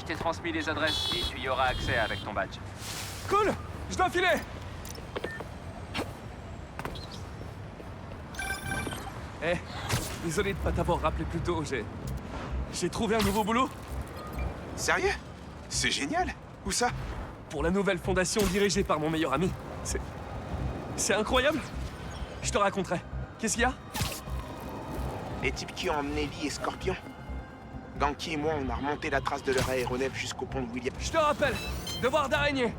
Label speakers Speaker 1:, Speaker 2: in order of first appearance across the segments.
Speaker 1: Je t'ai transmis les adresses et tu y auras accès avec ton badge.
Speaker 2: Cool! Je dois filer! Eh, désolé de pas t'avoir rappelé plus tôt, j'ai trouvé un nouveau boulot.
Speaker 3: Sérieux? C'est génial. Où ça?
Speaker 2: Pour la nouvelle fondation dirigée par mon meilleur ami. C'est incroyable. Je te raconterai. Qu'est-ce qu'il y a?
Speaker 3: Les types qui ont emmené Lee et Scorpion. Ganki et moi, on a remonté la trace de leur aéronef jusqu'au pont de William.
Speaker 2: Je te rappelle. Devoir d'araignée.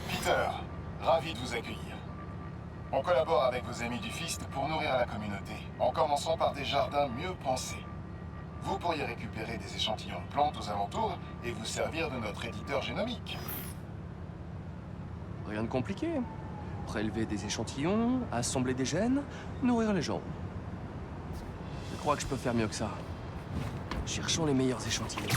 Speaker 4: Peter, ravi de vous accueillir. On collabore avec vos amis du Fist pour nourrir la communauté, en commençant par des jardins mieux pensés. Vous pourriez récupérer des échantillons de plantes aux alentours et vous servir de notre éditeur génomique.
Speaker 2: Rien de compliqué. Prélever des échantillons, assembler des gènes, nourrir les gens. Je crois que je peux faire mieux que ça. Cherchons les meilleurs échantillons.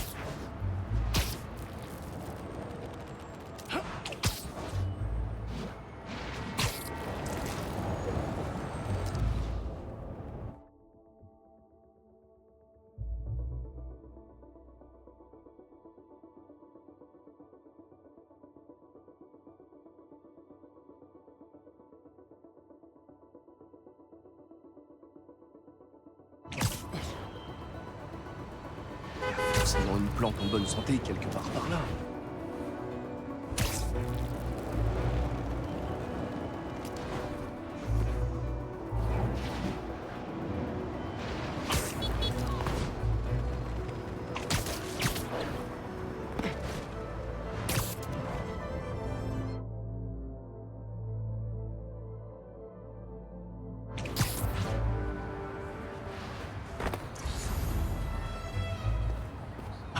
Speaker 2: Forcément une plante en bonne santé quelque part par là.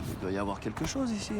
Speaker 2: Il doit y avoir quelque chose ici.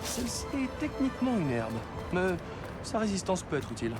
Speaker 2: Celle-ci est techniquement une herbe, mais sa résistance peut être utile.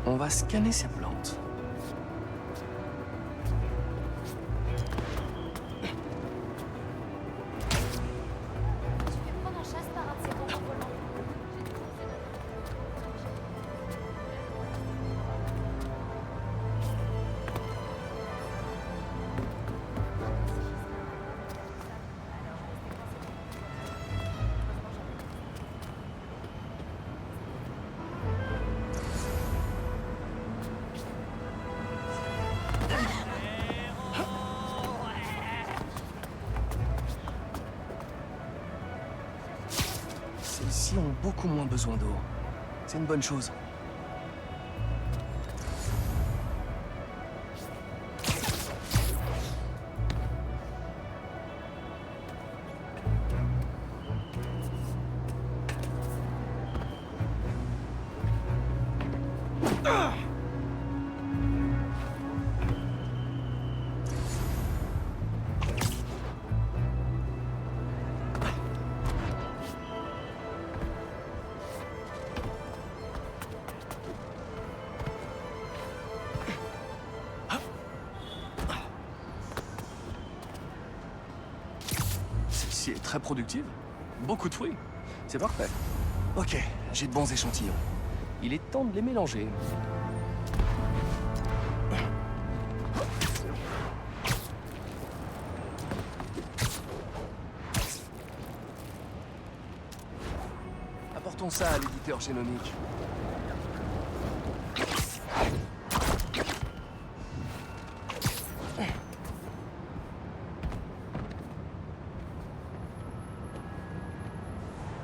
Speaker 2: On va scanner ces plantes.
Speaker 5: Tu peux prendre en chasse par un de ces robots volants.
Speaker 2: Celles-ci ont beaucoup moins besoin d'eau. C'est une bonne chose. Celle-ci est très productive. Beaucoup de fruits. C'est parfait. Ok, j'ai de bons échantillons. Il est temps de les mélanger. Apportons ça à l'éditeur génomique.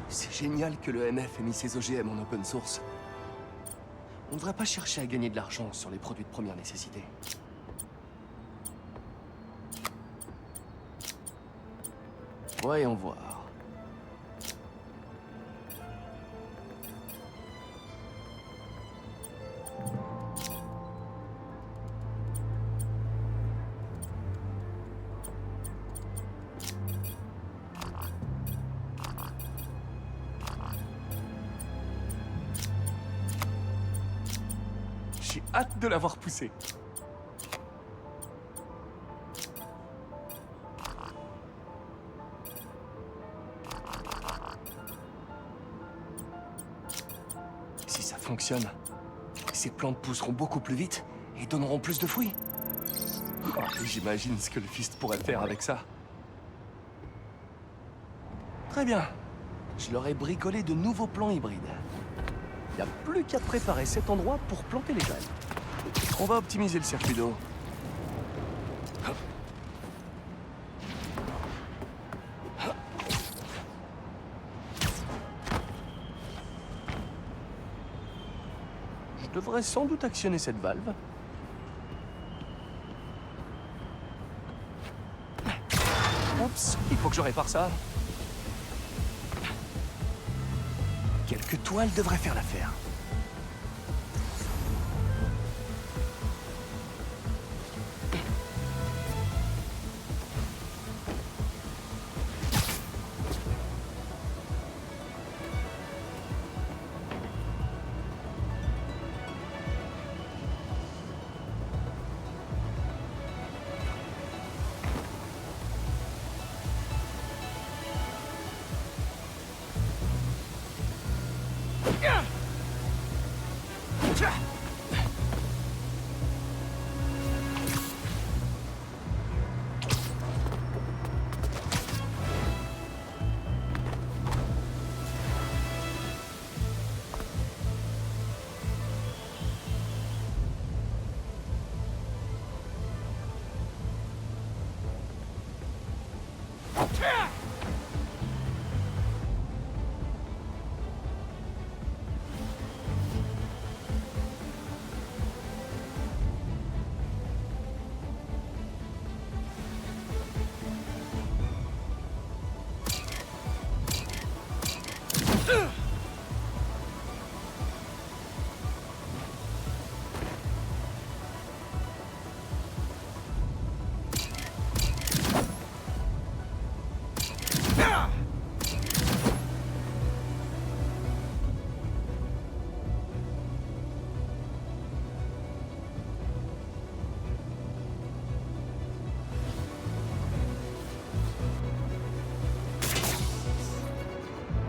Speaker 2: C'est génial que le MF ait mis ses OGM en open source. On ne devrait pas chercher à gagner de l'argent sur les produits de première nécessité. Voyons voir. J'ai hâte de l'avoir poussé. Si ça fonctionne, ces plantes pousseront beaucoup plus vite et donneront plus de fruits. Oh, j'imagine ce que le fist pourrait faire avec ça. Très bien. Je leur ai bricolé de nouveaux plants hybrides. Il n'y a plus qu'à préparer cet endroit pour planter les graines. On va optimiser le circuit d'eau. Je devrais sans doute actionner cette valve. Oups, il faut que je répare ça. Quelques toiles devraient faire l'affaire.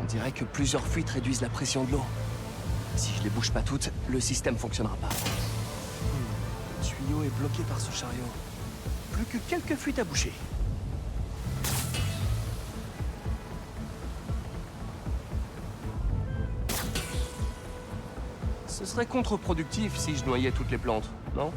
Speaker 2: On dirait que plusieurs fuites réduisent la pression de l'eau. Si je les bouge pas toutes, le système fonctionnera pas. Le tuyau est bloqué par ce chariot. Plus que quelques fuites à boucher. Ce serait contre-productif si je noyais toutes les plantes, non?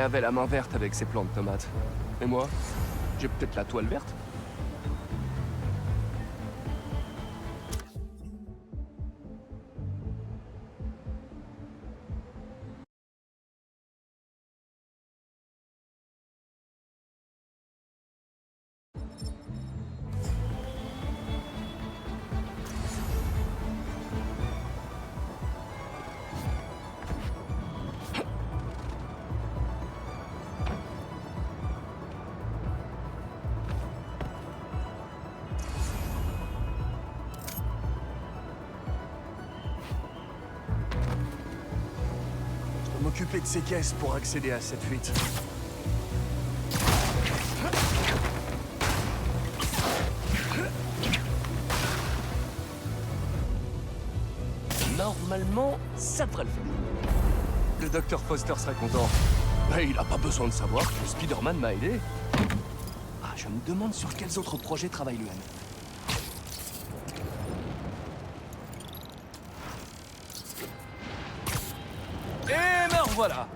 Speaker 2: avait la main verte avec ses plants de tomates. Et moi? J'ai peut-être la toile verte? M'occuper de ces caisses pour accéder à cette fuite. Normalement, ça devrait le faire. Le docteur Foster serait content. Mais il a pas besoin de savoir que Spider-Man m'a aidé. Ah, je me demande sur quels autres projets travaille l'UM. Et ben voilà.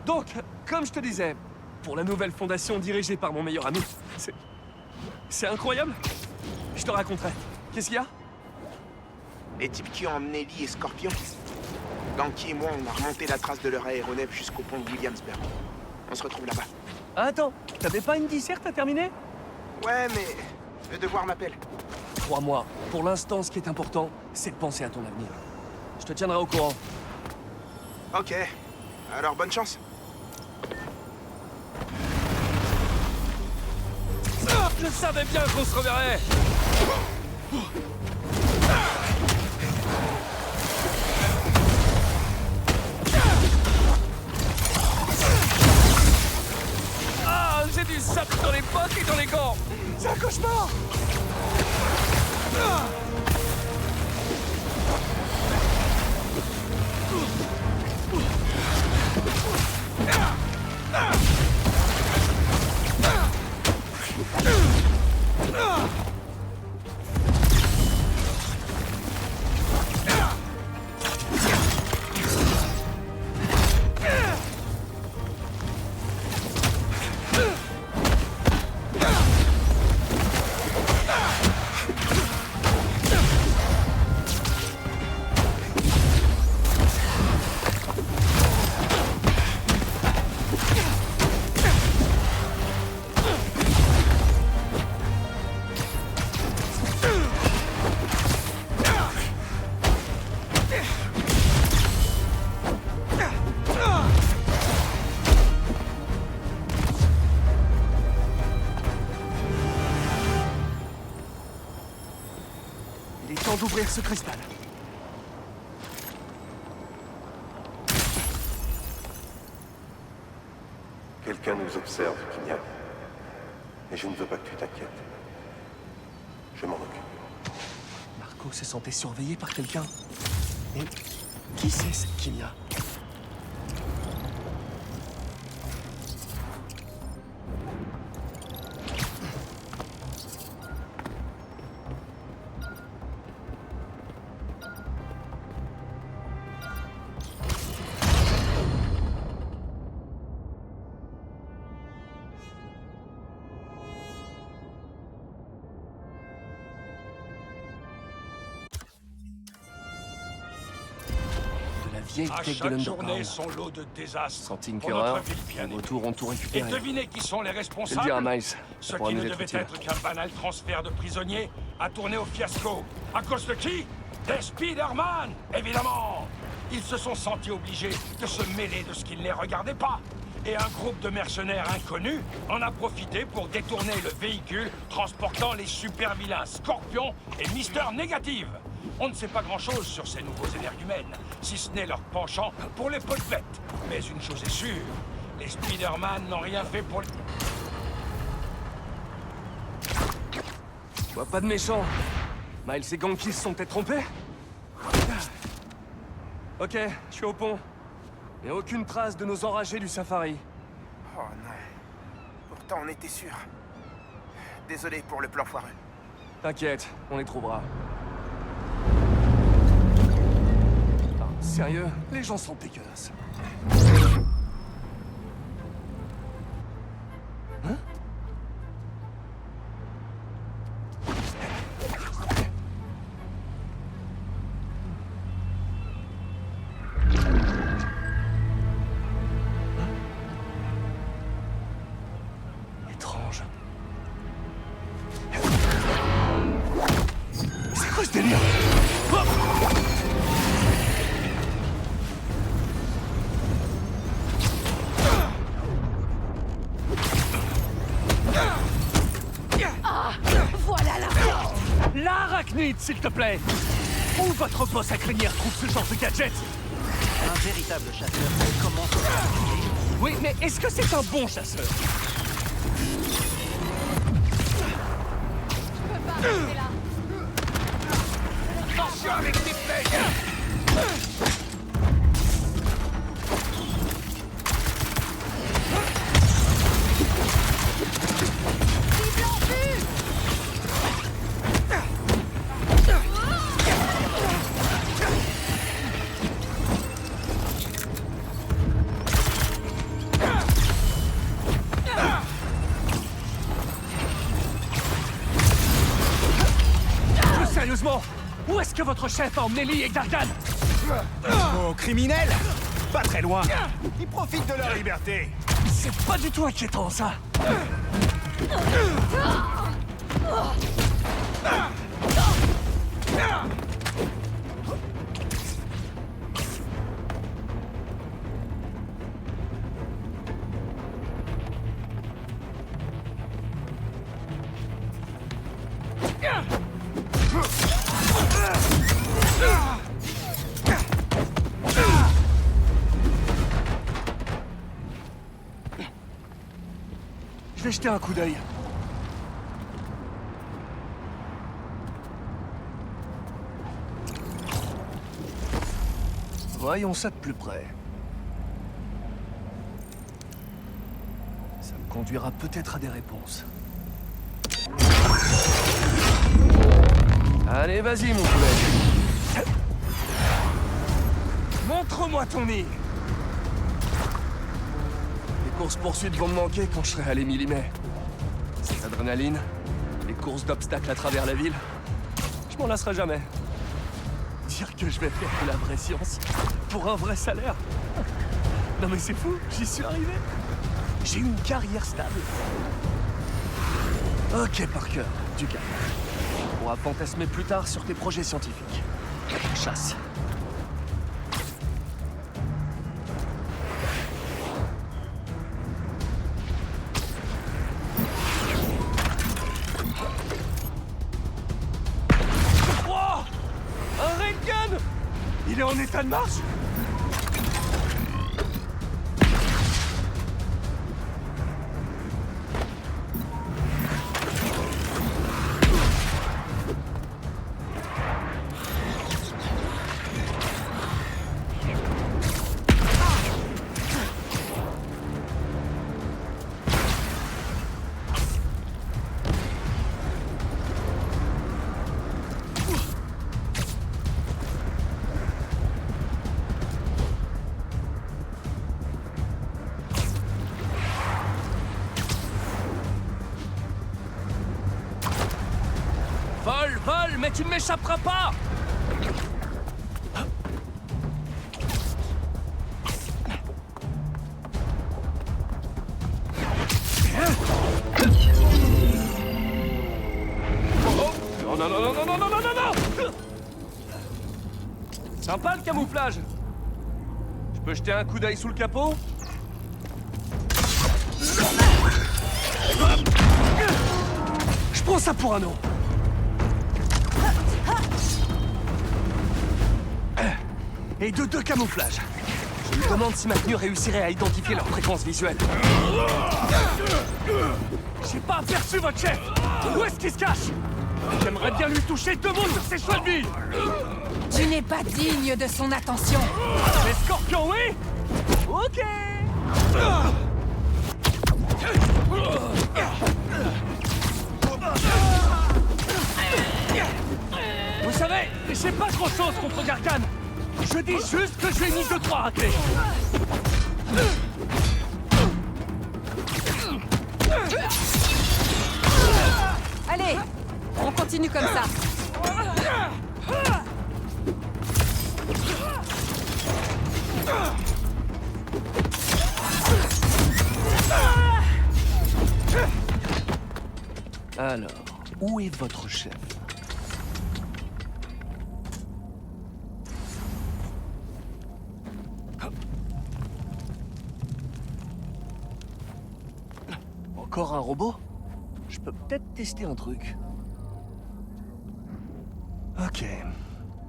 Speaker 2: Donc, comme je te disais, pour la nouvelle fondation dirigée par mon meilleur ami, c'est incroyable. Je te raconterai. Qu'est-ce qu'il y a?
Speaker 3: Les types qui ont emmené Lee et Scorpion. Ganki et moi, on a remonté la trace de leur aéronef jusqu'au pont de Williamsburg. On se retrouve là-bas.
Speaker 2: Attends, t'avais pas une disserte à terminer?
Speaker 3: Ouais, mais le devoir m'appelle.
Speaker 2: Crois-moi, pour l'instant, ce qui est important, c'est de penser à ton avenir. Je te tiendrai au courant.
Speaker 3: Ok. Alors, bonne chance.
Speaker 2: Ah, je savais bien qu'on se reverrait. Ah, j'ai du sable dans les bottes et dans les gants. C'est un cauchemar. Ah. Il est temps d'ouvrir ce cristal.
Speaker 6: Quelqu'un nous observe, Kinya. Et je ne veux pas que tu t'inquiètes. Je m'en occupe.
Speaker 2: Marco se sentait surveillé par quelqu'un. Mais qui c'est cette Kimia? Vieille
Speaker 7: À
Speaker 2: tech de
Speaker 7: chaque journée,
Speaker 2: l'Underground.
Speaker 7: son lot de désastres
Speaker 2: Sans
Speaker 7: pour
Speaker 2: Tinkerer,
Speaker 7: notre ville bien
Speaker 2: au
Speaker 7: aimée.
Speaker 2: retour ont tout
Speaker 7: Et
Speaker 2: récupéré.
Speaker 7: devinez qui sont les
Speaker 2: Je vais le
Speaker 7: responsables.
Speaker 2: dire à Miles,
Speaker 7: Ce
Speaker 2: ça pourra
Speaker 7: qui
Speaker 2: nous
Speaker 7: ne
Speaker 2: être
Speaker 7: devait
Speaker 2: utile.
Speaker 7: être qu'un banal transfert de prisonniers a tourné au fiasco. À cause de qui? Des Spider-Man, évidemment. Ils se sont sentis obligés de se mêler de ce qui ne les regardait pas. Et un groupe de mercenaires inconnus en a profité pour détourner le véhicule transportant les super-vilains Scorpion et Mister Négative. On ne sait pas grand-chose sur ces nouveaux énergumènes, si ce n'est leur penchant pour les potes bêtes. Mais une chose est sûre, les Spider-Man n'ont rien fait pour...
Speaker 2: Je vois pas de méchants. Miles et Ganki se sont peut-être trompés? Ok, je suis au pont. Mais aucune trace de nos enragés du safari.
Speaker 3: Oh non. Pourtant, on était sûr. Désolé pour le plan foireux.
Speaker 2: T'inquiète, on les trouvera. Ah, sérieux, les gens sont dégueulasses. délire. Hop.
Speaker 5: Voilà la...
Speaker 2: L'arachnide, s'il te plaît. Où votre boss à crinière trouve ce genre de gadget?
Speaker 8: Un véritable chasseur sait comment se pratiquer.
Speaker 2: Oui, mais est-ce que c'est un bon chasseur?
Speaker 5: Je peux pas rester là.
Speaker 7: Attention avec tes flingues!
Speaker 5: Cible en vue.
Speaker 2: Plus sérieusement, où est-ce que votre chef a emmené Lee et Gargan?
Speaker 9: Oh, criminel! Pas très loin. Ils profitent de leur liberté.
Speaker 2: C'est pas du tout inquiétant, ça. Je vais jeter un coup d'œil. Voyons ça de plus près. Ça me conduira peut-être à des réponses. Allez, vas-y, mon poulet. Montre-moi ton nez. Les courses-poursuites vont me manquer quand je serai à l'Émilie-May. Cette adrénaline, les courses d'obstacles à travers la ville, je m'en lasserai jamais. Dire que je vais faire de la vraie science pour un vrai salaire. Non mais c'est fou, j'y suis arrivé. J'ai une carrière stable. Ok, Parker, du calme. On pourra fantasmer plus tard sur tes projets scientifiques. Chasse. Oh, un ray gun! Il est en état de marche? Vole, mais tu ne m'échapperas pas! Oh, non, non, non, non, non, non, non, non, non! Sympa le camouflage! Je peux jeter un coup d'œil sous le capot? Je prends ça pour un nom. Et de deux camouflages. Je me demande si ma tenue réussirait à identifier leur fréquence visuelle. J'ai pas aperçu votre chef! Où est-ce qu'il se cache? J'aimerais bien lui toucher deux mots sur ses choix de vie!
Speaker 5: Tu n'es pas digne de son attention.
Speaker 2: Les scorpions, oui? Ok! Vous savez, j'ai pas grand-chose contre Gargan. Je dis juste que j'ai mis 2-3 raclés.
Speaker 5: Allez, on continue comme ça.
Speaker 2: Alors, où est votre chef? Encore un robot? Je peux peut-être tester un truc. Ok.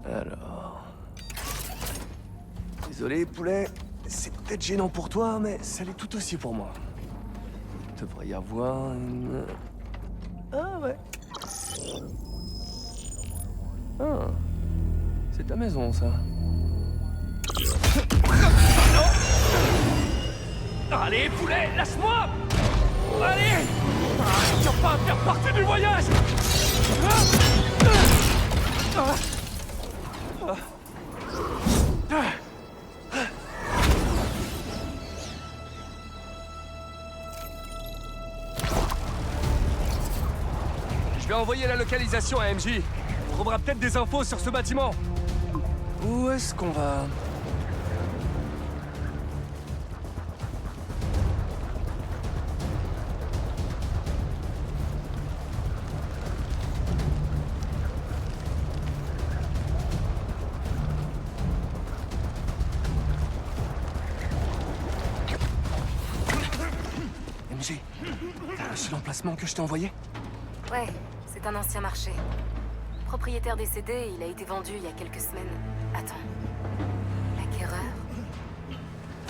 Speaker 2: Alors... Désolé, poulet. C'est peut-être gênant pour toi, mais ça l'est tout aussi pour moi. Il devrait y avoir une... Ah ouais. Ah. C'est ta maison, ça.
Speaker 7: Allez, poulet, lâche-moi! Allez! Tu vas pas faire partie du voyage!
Speaker 2: Je vais envoyer la localisation à MJ. On trouvera peut-être des infos sur ce bâtiment. Où est-ce qu'on va? MJ, t'as reçu l'emplacement que je t'ai envoyé?
Speaker 10: Ouais, c'est un ancien marché. Propriétaire décédé, il a été vendu il y a quelques semaines. Attends. L'acquéreur?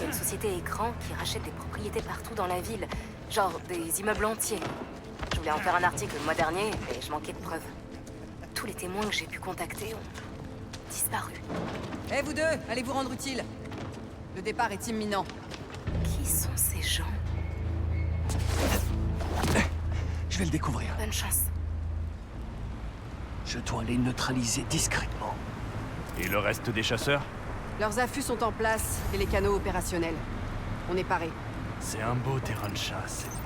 Speaker 10: Une société écran qui rachète des propriétés partout dans la ville. Genre des immeubles entiers. Je voulais en faire un article le mois dernier, mais je manquais de preuves. Tous les témoins que j'ai pu contacter ont disparu.
Speaker 11: Eh vous deux, allez vous rendre utile. Le départ est imminent.
Speaker 10: Qui sont ces gens?
Speaker 2: Je vais le découvrir.
Speaker 10: Bonne chance.
Speaker 2: Je dois les neutraliser discrètement.
Speaker 9: Et le reste des chasseurs?
Speaker 11: Leurs affûts sont en place et les canaux opérationnels. On est parés.
Speaker 9: C'est un beau terrain de chasse, cette ville.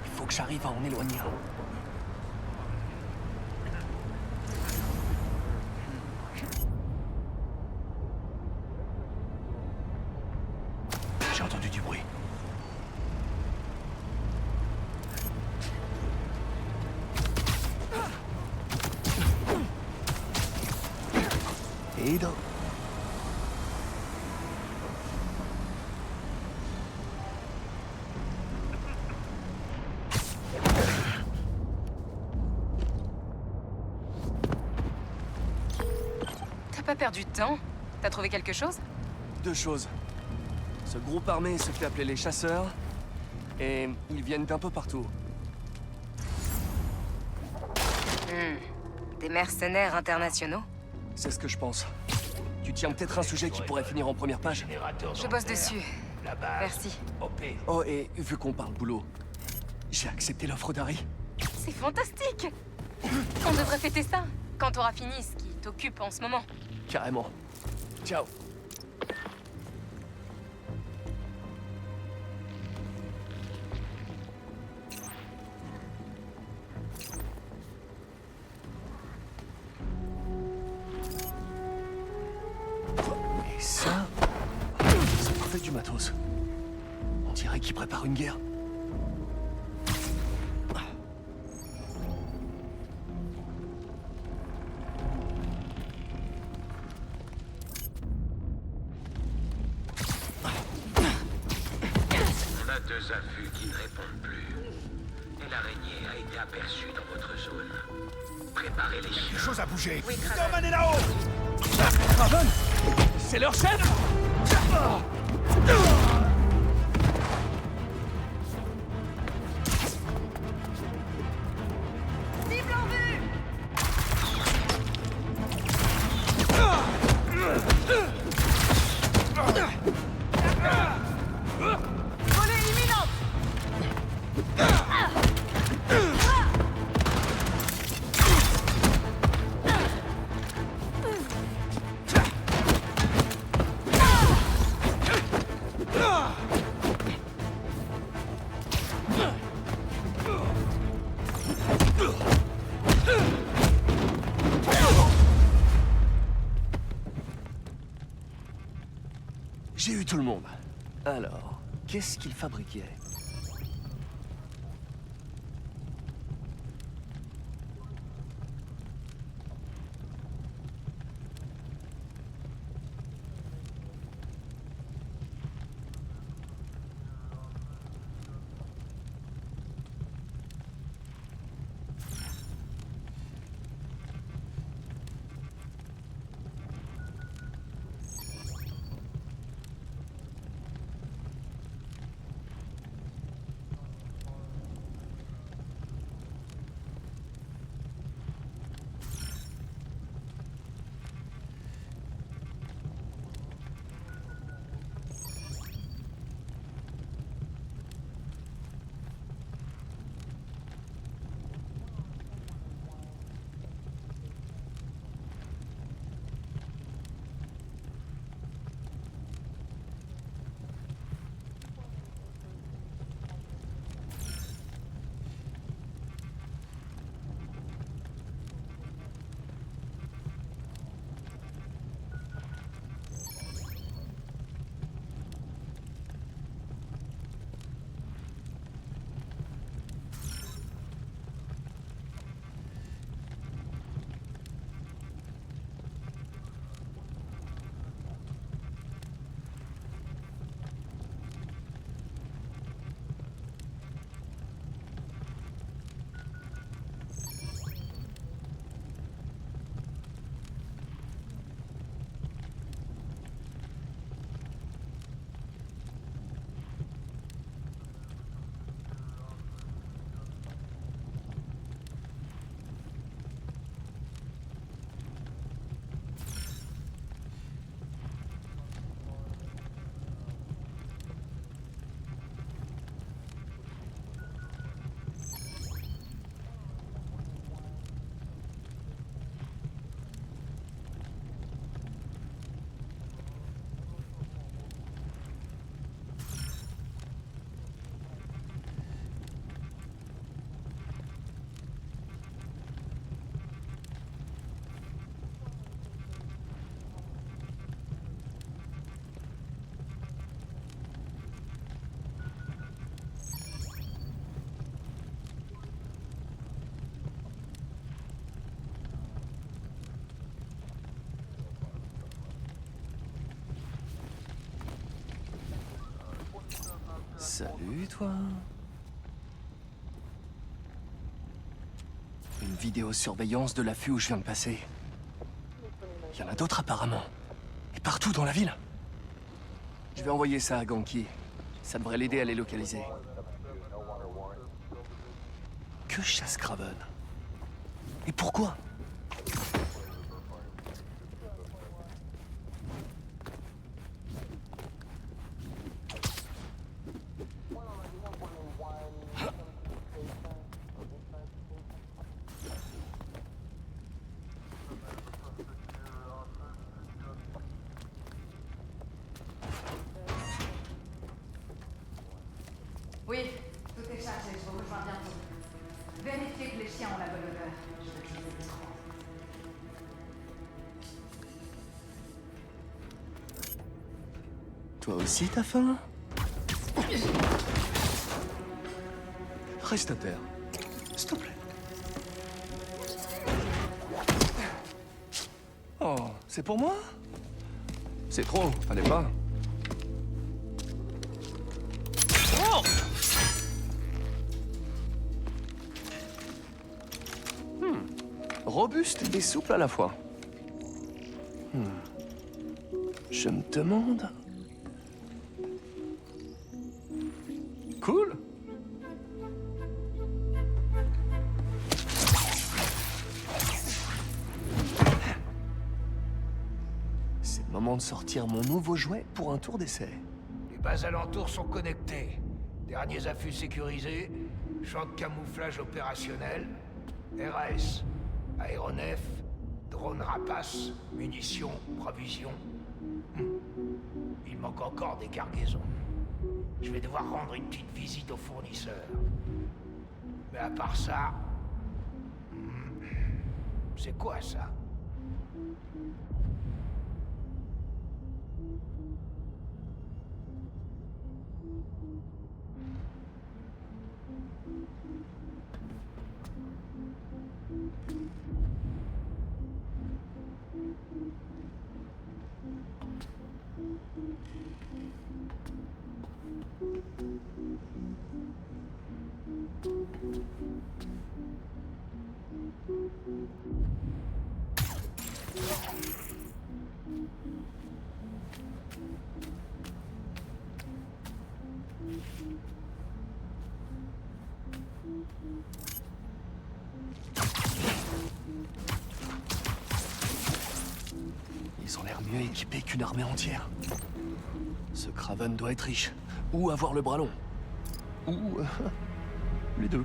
Speaker 2: Il faut que j'arrive à en éloigner un. J'ai entendu du bruit. Et donc...
Speaker 10: T'as pas perdu de temps? T'as trouvé quelque chose?
Speaker 2: Deux choses. Ce groupe armé se fait appeler les chasseurs, et ils viennent d'un peu partout.
Speaker 10: Des mercenaires internationaux?
Speaker 2: C'est ce que je pense. Tu tiens peut-être un sujet qui pourrait finir en première page?
Speaker 10: Je bosse dessus. Merci.
Speaker 2: Oh, et vu qu'on parle boulot, j'ai accepté l'offre d'Harry.
Speaker 10: C'est fantastique! On devrait fêter ça, quand t'auras fini ce qui t'occupe en ce moment.
Speaker 2: Carrément. Ciao. Et ça... ça fait du matos. On dirait qu'ils préparent une guerre.
Speaker 12: On a deux affûts qui ne répondent plus. Et l'araignée a été aperçue dans votre zone. Préparez les chiens.
Speaker 9: Chose à bouger.
Speaker 10: Oui,
Speaker 9: Norman est là-haut.
Speaker 2: Raven! C'est leur chef! J'ai eu tout le monde. Alors, qu'est-ce qu'ils fabriquaient? Salut, toi. Une vidéosurveillance de l'affût où je viens de passer. Il y en a d'autres apparemment. Et partout dans la ville. Je vais envoyer ça à Ganki. Ça devrait l'aider à les localiser. Que chasse Kraven? Et pourquoi?
Speaker 13: Oui, tout est chargé, je vous rejoins bientôt. Vérifiez que les chiens ont la bonne odeur. Je veux qu'ils aient des crocs.
Speaker 2: Toi aussi, t'as faim? Reste à terre. S'il te plaît. Oh, c'est pour moi? C'est trop, fallait pas. Oh! Robuste et souple à la fois. Je me demande... Cool. C'est le moment de sortir mon nouveau jouet pour un tour d'essai.
Speaker 14: Les bases alentours sont connectées. Derniers affûts sécurisés, champ de camouflage opérationnel, RAS, aéronef, drone rapace, munitions, provisions. Il manque encore des cargaisons. Je vais devoir rendre une petite visite aux fournisseurs. Mais à part ça... C'est quoi ça?
Speaker 2: Ils ont l'air mieux équipés qu'une armée entière. Ce Kraven doit être riche. Ou avoir le bras long. Ou... les deux.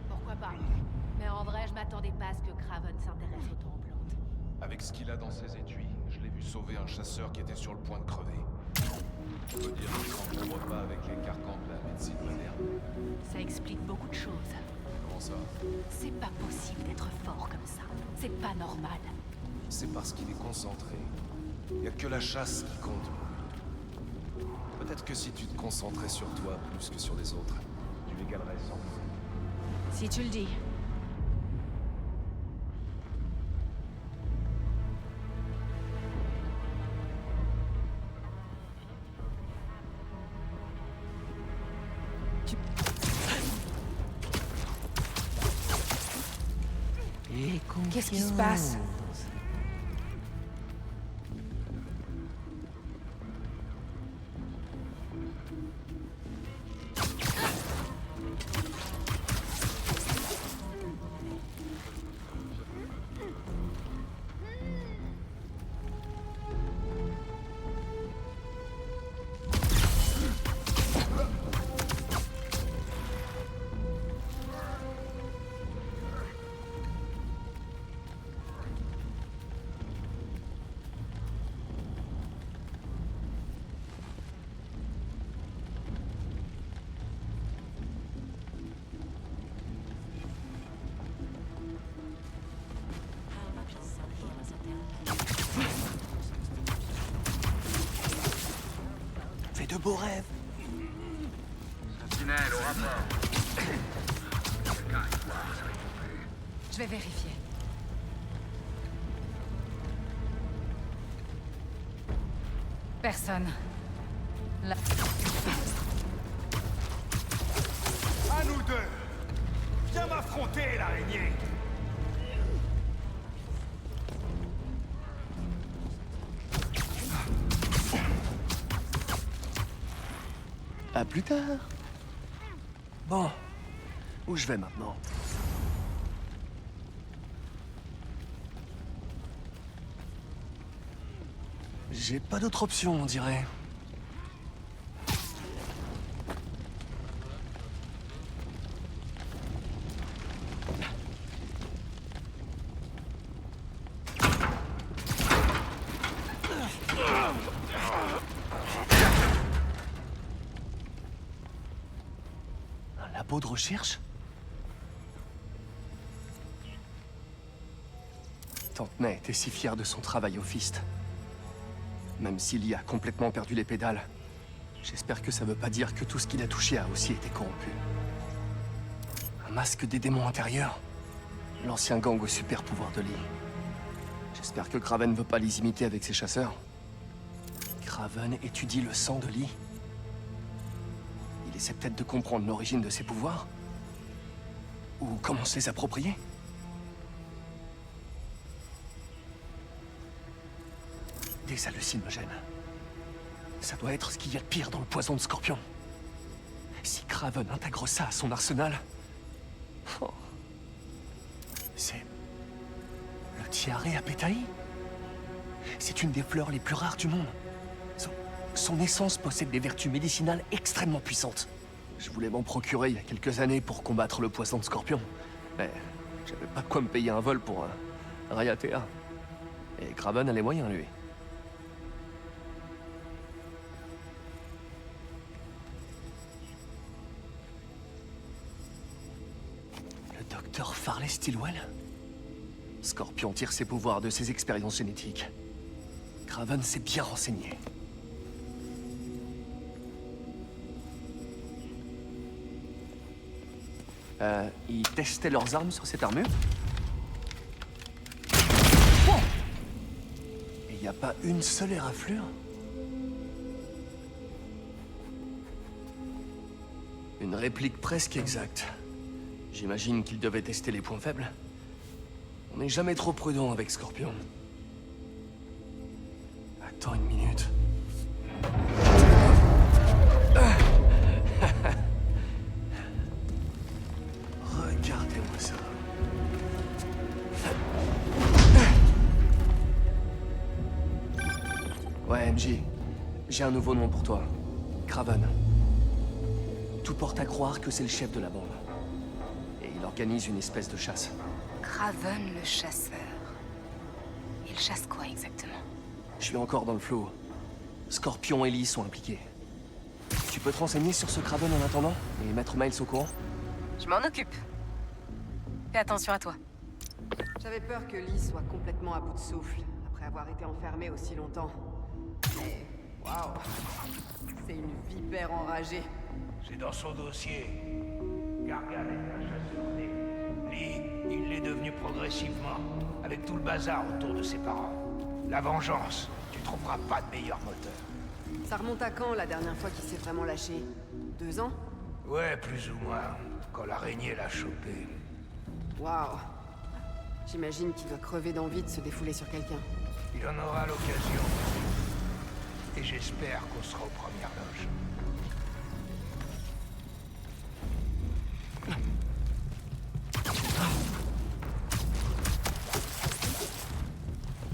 Speaker 15: Pourquoi pas? Mais en vrai, je m'attendais pas à ce que Kraven s'intéresse autant aux plantes.
Speaker 16: Avec ce qu'il a dans ses étuis, je l'ai vu sauver un chasseur qui était sur le point de crever. Je veux dire qu'il s'en tombe pas avec les carcans de la médecine moderne.
Speaker 15: Ça explique beaucoup de choses.
Speaker 16: Comment ça?
Speaker 15: C'est pas possible d'être fort comme ça. C'est pas normal.
Speaker 16: C'est parce qu'il est concentré. Il n'y a que la chasse qui compte pour lui. Peut-être que si tu te concentrais sur toi plus que sur les autres, tu l'égalerais sans doute.
Speaker 15: Si tu le dis.
Speaker 11: Qu'est-ce qui se passe?
Speaker 2: Fais de beaux rêves.
Speaker 12: Sentinelle, au rapport. Quelqu'un est quoi?
Speaker 13: Je vais vérifier. Personne. Là.
Speaker 9: À nous deux! Viens m'affronter, l'araignée!
Speaker 2: À plus tard. Bon, où je vais maintenant? J'ai pas d'autre option, on dirait. Un labo de recherche? Tante May était si fière de son travail au Fist. Même s'il y a complètement perdu les pédales, j'espère que ça veut pas dire que tout ce qu'il a touché a aussi été corrompu. Un masque des démons intérieurs? L'ancien gang au super pouvoir de Lee. J'espère que Kraven veut pas les imiter avec ses chasseurs. Kraven étudie le sang de Lee. Il essaie peut-être de comprendre l'origine de ses pouvoirs? Ou comment se les approprier? Des hallucinogènes. Ça doit être ce qu'il y a de pire dans le poison de Scorpion. Si Kraven intègre ça à son arsenal... Oh. C'est... le tiare à pétaï? C'est une des fleurs les plus rares du monde. Son essence possède des vertus médicinales extrêmement puissantes. Je voulais m'en procurer il y a quelques années pour combattre le poison de Scorpion. Mais j'avais pas de quoi me payer un vol pour un Raiatea. Et Kraven a les moyens, lui. Dr. Farley Stillwell? Scorpion tire ses pouvoirs de ses expériences génétiques. Kraven s'est bien renseigné. Ils testaient leurs armes sur cette armure? Oh! Et y a pas une seule éraflure? Une réplique presque exacte. J'imagine qu'ils devaient tester les points faibles. On n'est jamais trop prudent avec Scorpion. Attends une minute. Regardez-moi ça. Ouais, MJ. J'ai un nouveau nom pour toi. Kraven. Tout porte à croire que c'est le chef de la bande. Organise une espèce de chasse.
Speaker 10: Kraven le chasseur. Il chasse quoi exactement?
Speaker 2: Je suis encore dans le flou. Scorpion et Lee sont impliqués. Tu peux te renseigner sur ce Kraven en attendant? Et mettre Miles au courant?
Speaker 10: Je m'en occupe. Fais attention à toi.
Speaker 11: J'avais peur que Lee soit complètement à bout de souffle, après avoir été enfermé aussi longtemps. Mais... waouh! C'est une vipère enragée.
Speaker 14: C'est dans son dossier. Gargan est un chasseur né. Lee, il l'est devenu progressivement, avec tout le bazar autour de ses parents. La vengeance, tu trouveras pas de meilleur moteur.
Speaker 11: Ça remonte à quand, la dernière fois qu'il s'est vraiment lâché? 2 ans?
Speaker 14: Ouais, plus ou moins, quand l'araignée l'a chopé.
Speaker 11: Waouh! J'imagine qu'il doit crever d'envie de se défouler sur quelqu'un.
Speaker 14: Il en aura l'occasion. Et j'espère qu'on sera aux premières loges.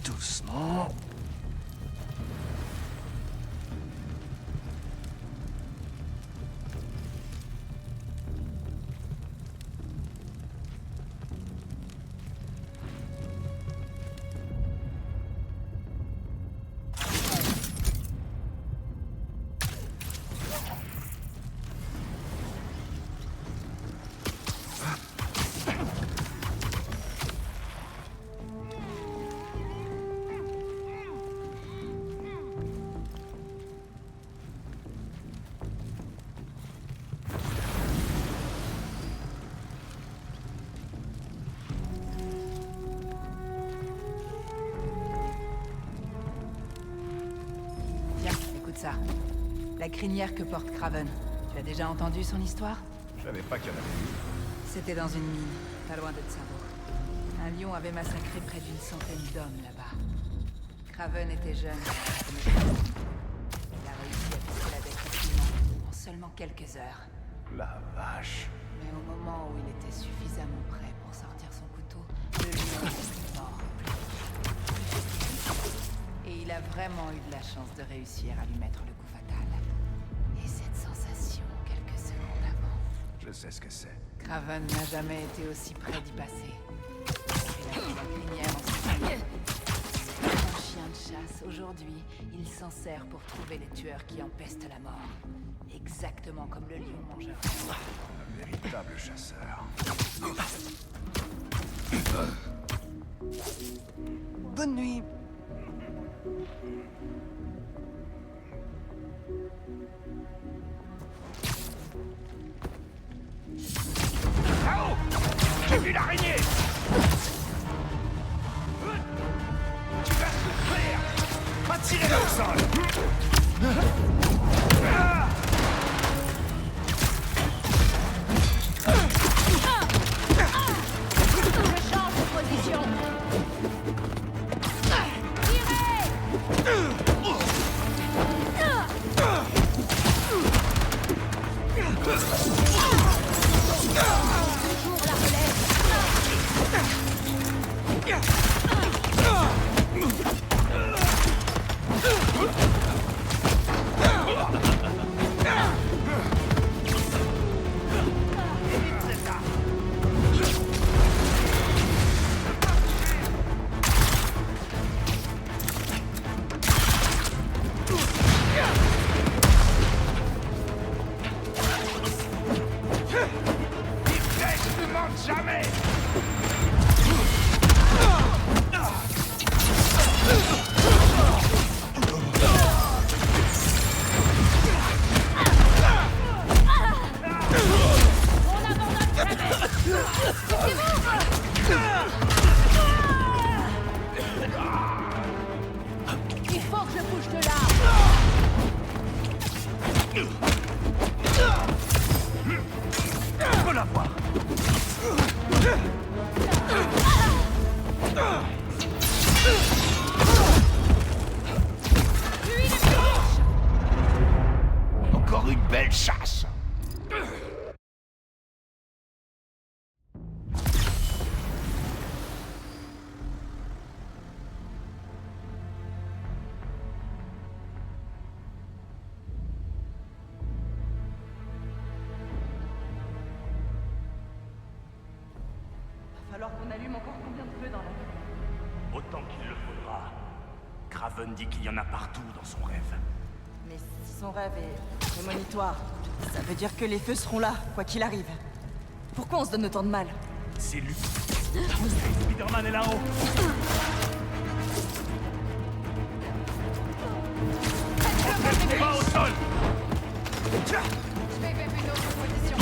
Speaker 2: Doucement.
Speaker 13: ça. La crinière que porte Craven. Tu as déjà entendu son histoire?
Speaker 16: Je savais pas qu'il y en avait eu.
Speaker 13: C'était dans une mine, pas loin de Tsavo. Un lion avait massacré près d'une centaine d'hommes là-bas. Craven était jeune. Il a réussi à pisser la bête facilement, en seulement quelques heures.
Speaker 16: La vache.
Speaker 13: Mais au moment où il était suffisamment prêt pour sortir son couteau, le lion était mort. Et il a vraiment eu de la chance de réussir à lui mettre le coup fatal. Et cette sensation, quelques secondes avant...
Speaker 16: Je sais ce que c'est.
Speaker 13: Craven n'a jamais été aussi près d'y passer. Il a pris la crinière en Sicile. Un chien de chasse, aujourd'hui, il s'en sert pour trouver les tueurs qui empestent la mort. Exactement comme le lion mangeur.
Speaker 16: Un véritable chasseur.
Speaker 2: Bonne nuit.
Speaker 7: Là-haut! J'ai vu l'araignée! Tu vas souffrir!
Speaker 9: Pas tirer au sol!
Speaker 15: Je change de position. Toujours la relève.
Speaker 7: Jamais!
Speaker 15: Il faut que je bouge de là.
Speaker 9: On peut la voir.
Speaker 7: Encore une belle chasse!
Speaker 11: Va falloir qu'on allume encore combien de feux dans la ville?
Speaker 9: Autant qu'il le faudra. Craven dit qu'il y en a partout dans son rêve.
Speaker 11: Mais si son rêve est prémonitoire, ça veut dire que les feux seront là, quoi qu'il arrive. Pourquoi on se donne autant de mal?
Speaker 9: C'est lui. Spider-Man est là-haut. Pas au sol.
Speaker 13: Je vais faire une autre position.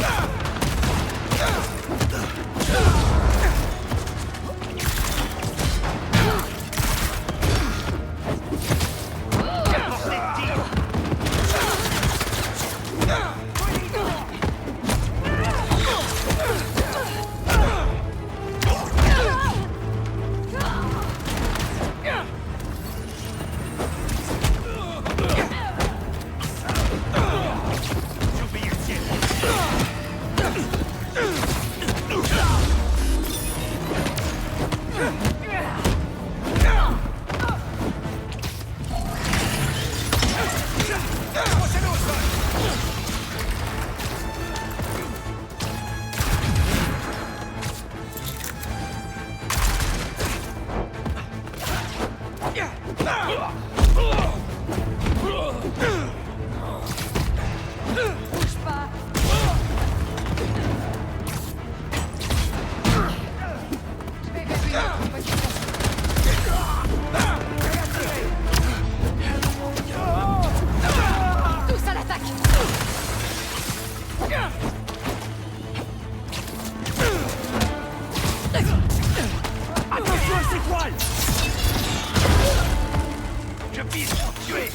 Speaker 7: Je vise pour tuer!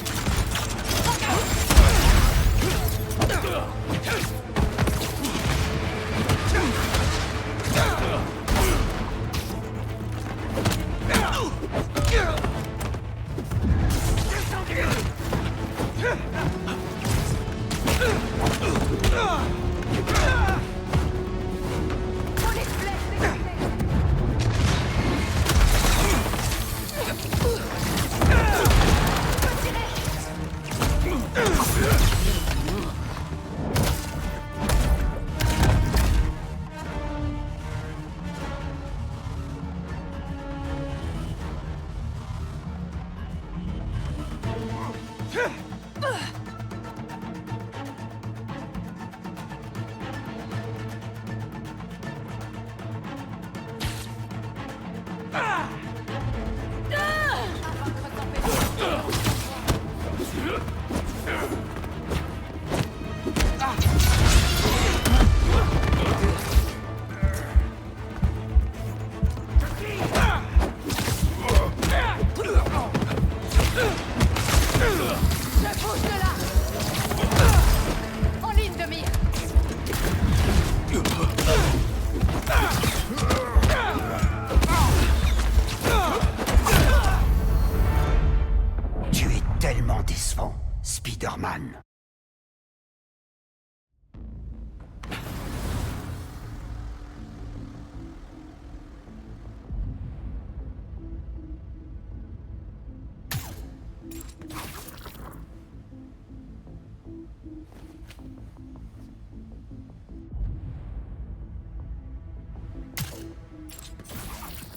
Speaker 14: Spider-Man.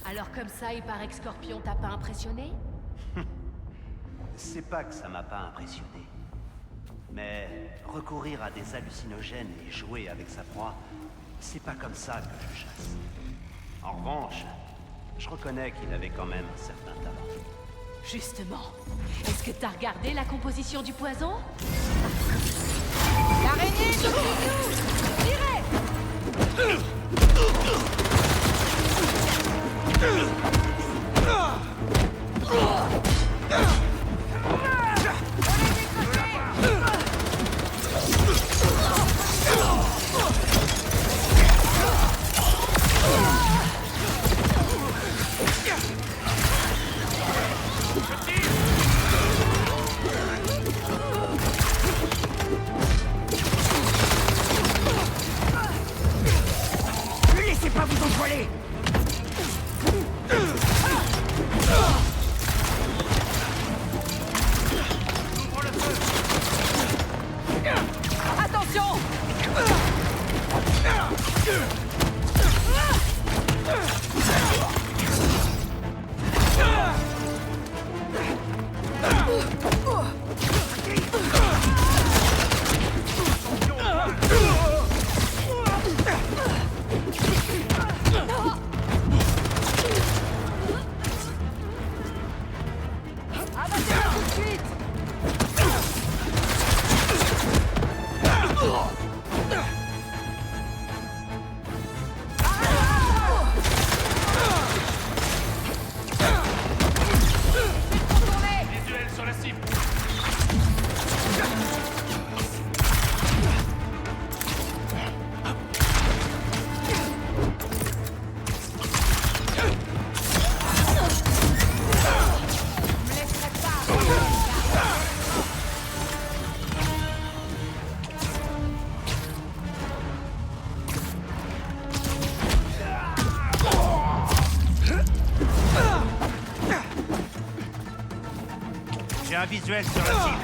Speaker 15: Alors comme ça, il paraît que Scorpion t'a pas impressionné?
Speaker 8: C'est pas que ça m'a pas impressionné. Mais recourir à des hallucinogènes et jouer avec sa proie, c'est pas comme ça que je chasse. En revanche, je reconnais qu'il avait quand même un certain talent.
Speaker 15: Justement, est-ce que t'as regardé la composition du poison?
Speaker 13: L'araignée est au-dessus de nous! Tirez!
Speaker 14: Ne laissez pas vous empoiler!
Speaker 13: Attention! Abattez-le tout de suite!
Speaker 7: Visuel sur la cible.
Speaker 14: J'ai un visuel sur la cible.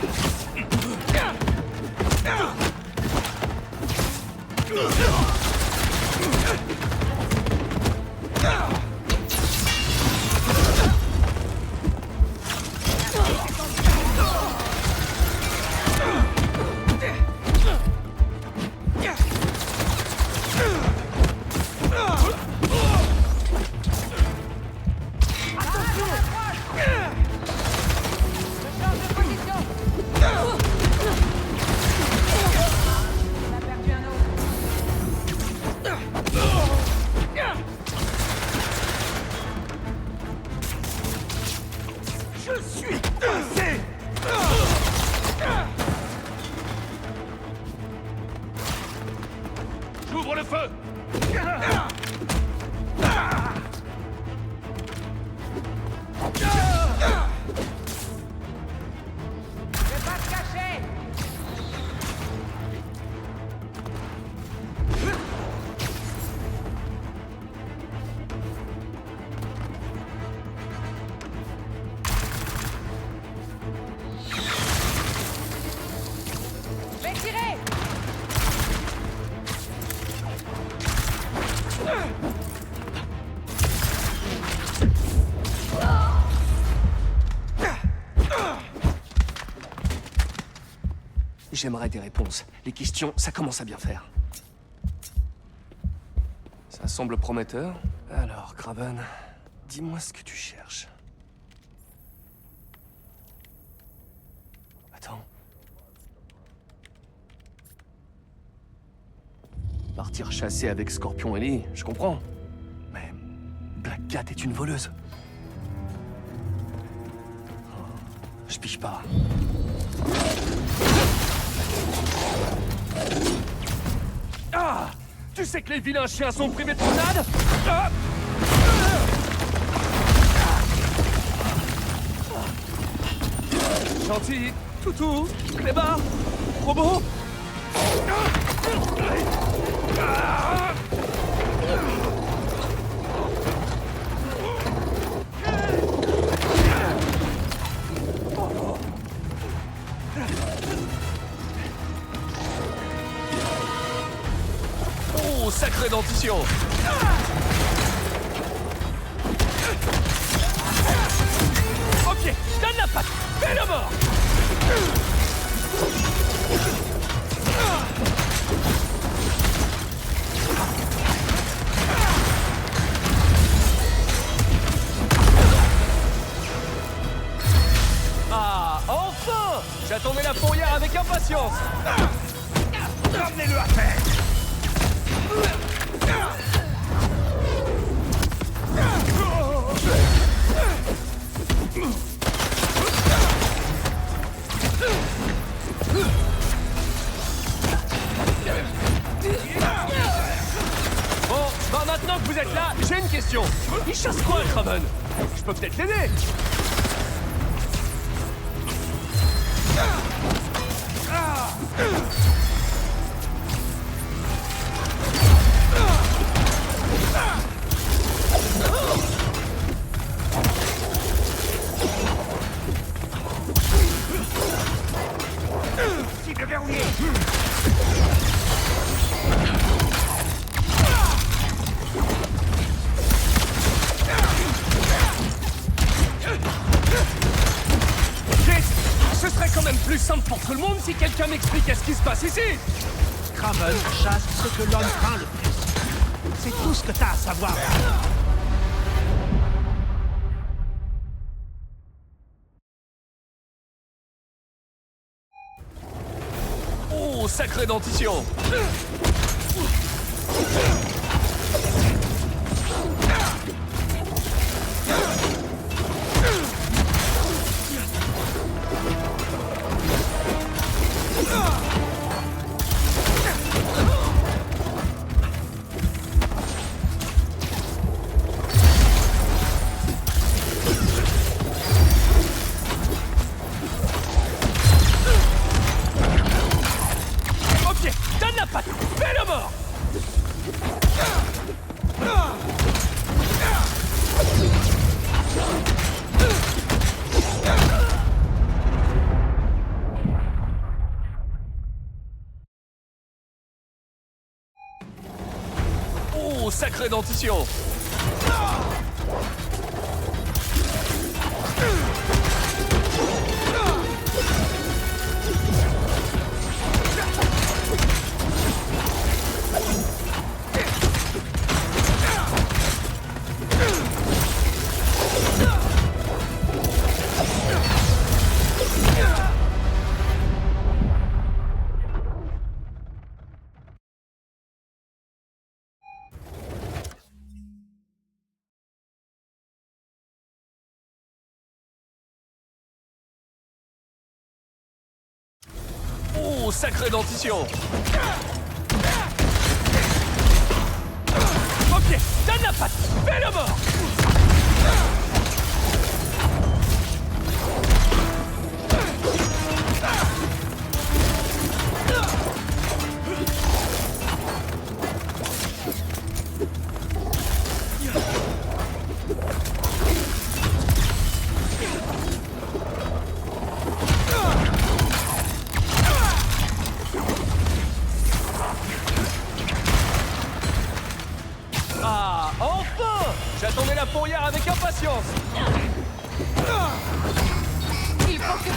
Speaker 2: j'aimerais des réponses. Les questions, ça commence à bien faire. Ça semble prometteur. Alors, Craven, dis-moi ce que tu cherches. Attends. Partir chasser avec Scorpion Ellie, je comprends. Mais Black Cat est une voleuse. Oh, je pige pas. Ah! Tu sais que les vilains chiens sont privés de promenade? Ah! Gentil, toutou, clébard, robot. Oh, sacrée dentition! Ok, donne la patte! Fais le mort! Ah, enfin! J'attendais la fourrière avec impatience!
Speaker 14: Ramenez-le à terre!
Speaker 2: Bon, bah maintenant que vous êtes là, j'ai une question. Il chasse quoi, Craven? Je peux peut-être l'aider.
Speaker 14: Cible verrouillée!
Speaker 2: Ce serait quand même plus simple pour tout le monde si quelqu'un m'expliquait ce qui se passe ici.
Speaker 8: Craven chasse ce que l'homme craint le plus. C'est tout ce que t'as à savoir.
Speaker 2: Oh, sacrée dentition! Donne la patte! Fais le mort! Oh, sacrée dentition! Oh, sacrée dentition! Ok, donne la patte! Fais le mort! Ah, enfin! J'attendais la fourrière avec impatience!
Speaker 5: Il faut que...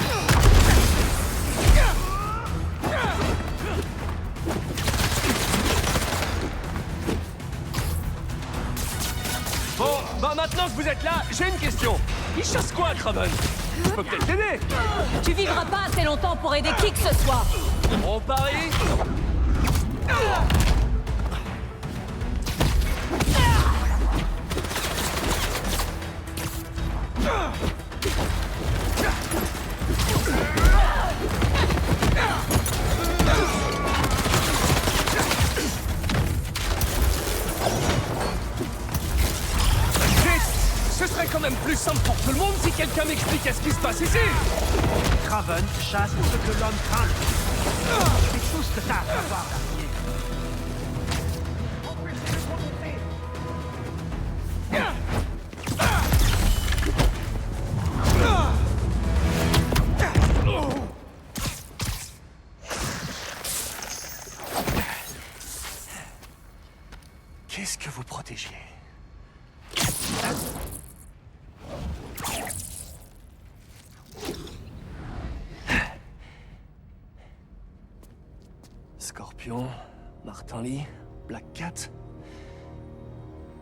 Speaker 2: Bon, bah maintenant que vous êtes là, j'ai une question. Il chasse quoi, Craven? Je peux peut-être t'aider.
Speaker 17: Tu vivras pas assez longtemps pour aider qui que ce soit.
Speaker 2: On parie? Ce serait quand même plus simple pour tout le monde si quelqu'un m'expliquait ce qui se passe ici.
Speaker 8: Craven chasse ce que l'homme craint. C'est tout ce que t'as à savoir, dernier.
Speaker 2: Qu'est-ce que vous protégez? Scorpion, Martin Lee, Black Cat.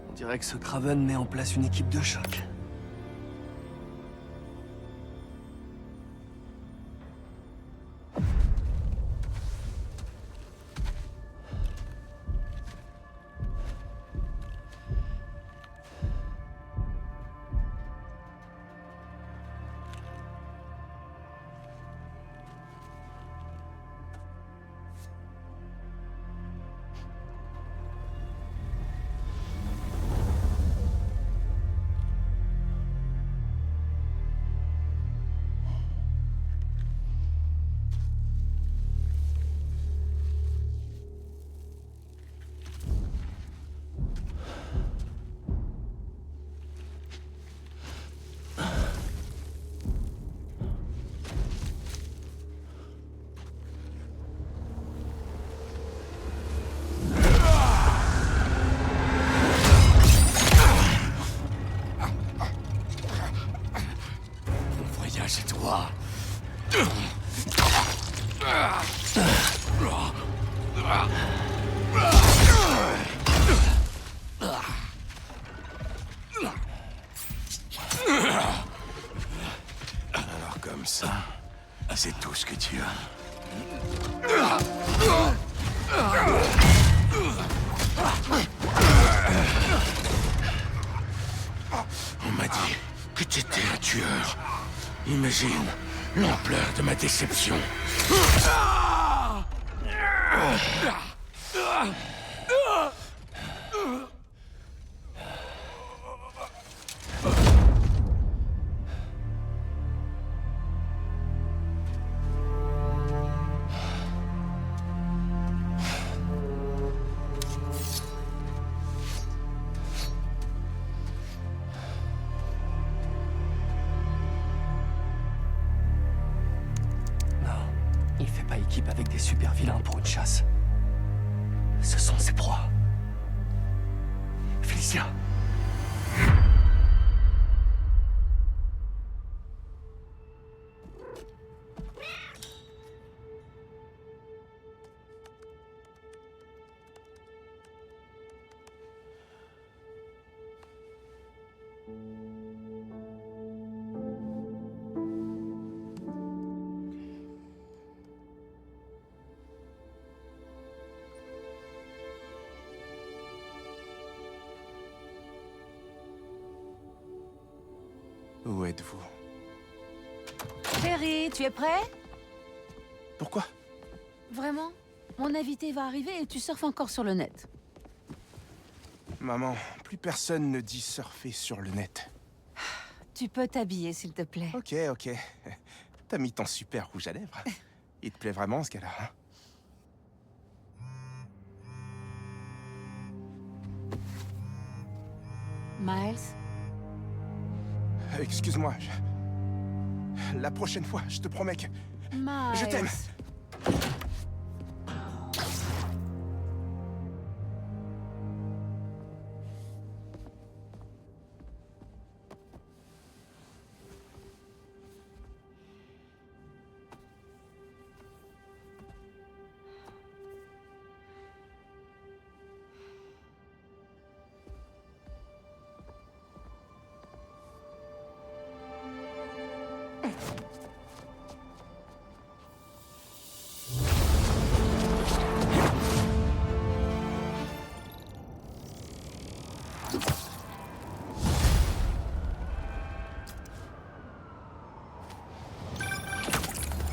Speaker 2: On dirait que ce Craven met en place une équipe de choc.
Speaker 7: C'est toi.
Speaker 9: Alors comme ça, c'est tout ce que tu as.
Speaker 7: On m'a dit que tu étais un tueur. Imagine l'ampleur de ma déception.
Speaker 2: Il fait pas équipe avec des super vilains pour une chasse. Ce sont ses proies. Felicia.
Speaker 9: Où êtes-vous?
Speaker 13: Perry, tu es prêt?
Speaker 9: Pourquoi?
Speaker 13: Vraiment? Mon invité va arriver et tu surfes encore sur le net.
Speaker 9: Maman, plus personne ne dit surfer sur le net.
Speaker 13: Tu peux t'habiller, s'il te plaît.
Speaker 9: Ok. T'as mis ton super rouge à lèvres. Il te plaît vraiment, ce gars-là, hein?
Speaker 13: Miles?
Speaker 9: Excuse-moi, la prochaine fois, je te promets que...
Speaker 13: Miles.
Speaker 9: Je t'aime.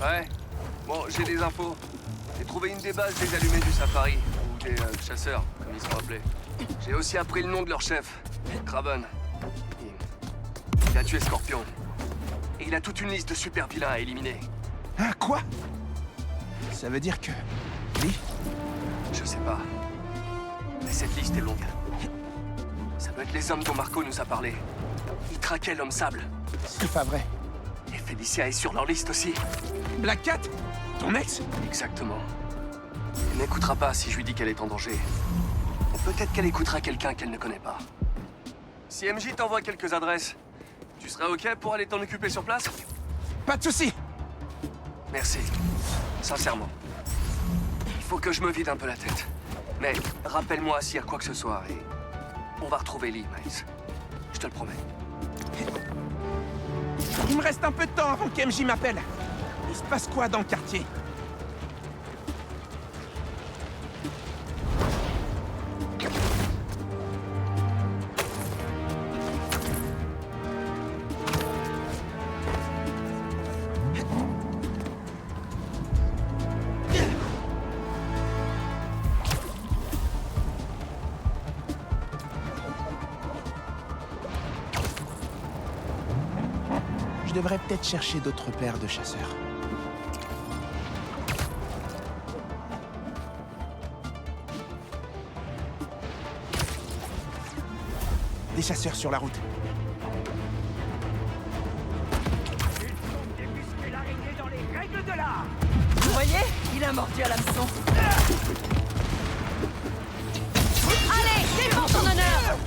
Speaker 2: Ouais. Bon, j'ai des infos. J'ai trouvé une des bases des allumés du Safari, ou des chasseurs, comme ils sont appelés. J'ai aussi appris le nom de leur chef, Craven. Il a tué Scorpion. Et il a toute une liste de super vilains à éliminer.
Speaker 3: Hein, quoi? Ça veut dire que... Lee?
Speaker 2: Je sais pas. Mais cette liste est longue. Ça doit être les hommes dont Marco nous a parlé. Ils traquaient l'homme sable.
Speaker 3: C'est pas vrai.
Speaker 2: Et Felicia est sur leur liste aussi.
Speaker 3: Black Cat? Ton ex?
Speaker 2: Exactement. Elle n'écoutera pas si je lui dis qu'elle est en danger. Mais peut-être qu'elle écoutera quelqu'un qu'elle ne connaît pas. Si MJ t'envoie quelques adresses, tu serais OK pour aller t'en occuper sur place?
Speaker 3: Pas de soucis.
Speaker 2: Merci. Sincèrement. Il faut que je me vide un peu la tête. Mais rappelle-moi s'il y a quoi que ce soit et... on va retrouver Lee, Miles. Je te le promets.
Speaker 3: Il me reste un peu de temps avant qu'MJ m'appelle. Il se passe quoi dans le quartier? Je devrais peut-être chercher d'autres paires de chasseurs. Des chasseurs sur la route.
Speaker 14: L'araignée dans les règles de l'art.
Speaker 17: Vous voyez? Il a mordu à l'hameçon. Allez, défends ton honneur!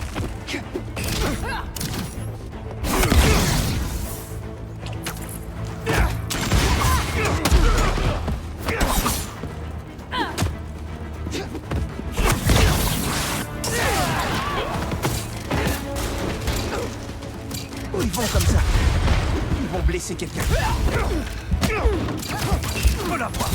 Speaker 3: Où ils vont comme ça? Ils vont blesser quelqu'un.
Speaker 14: On la voit.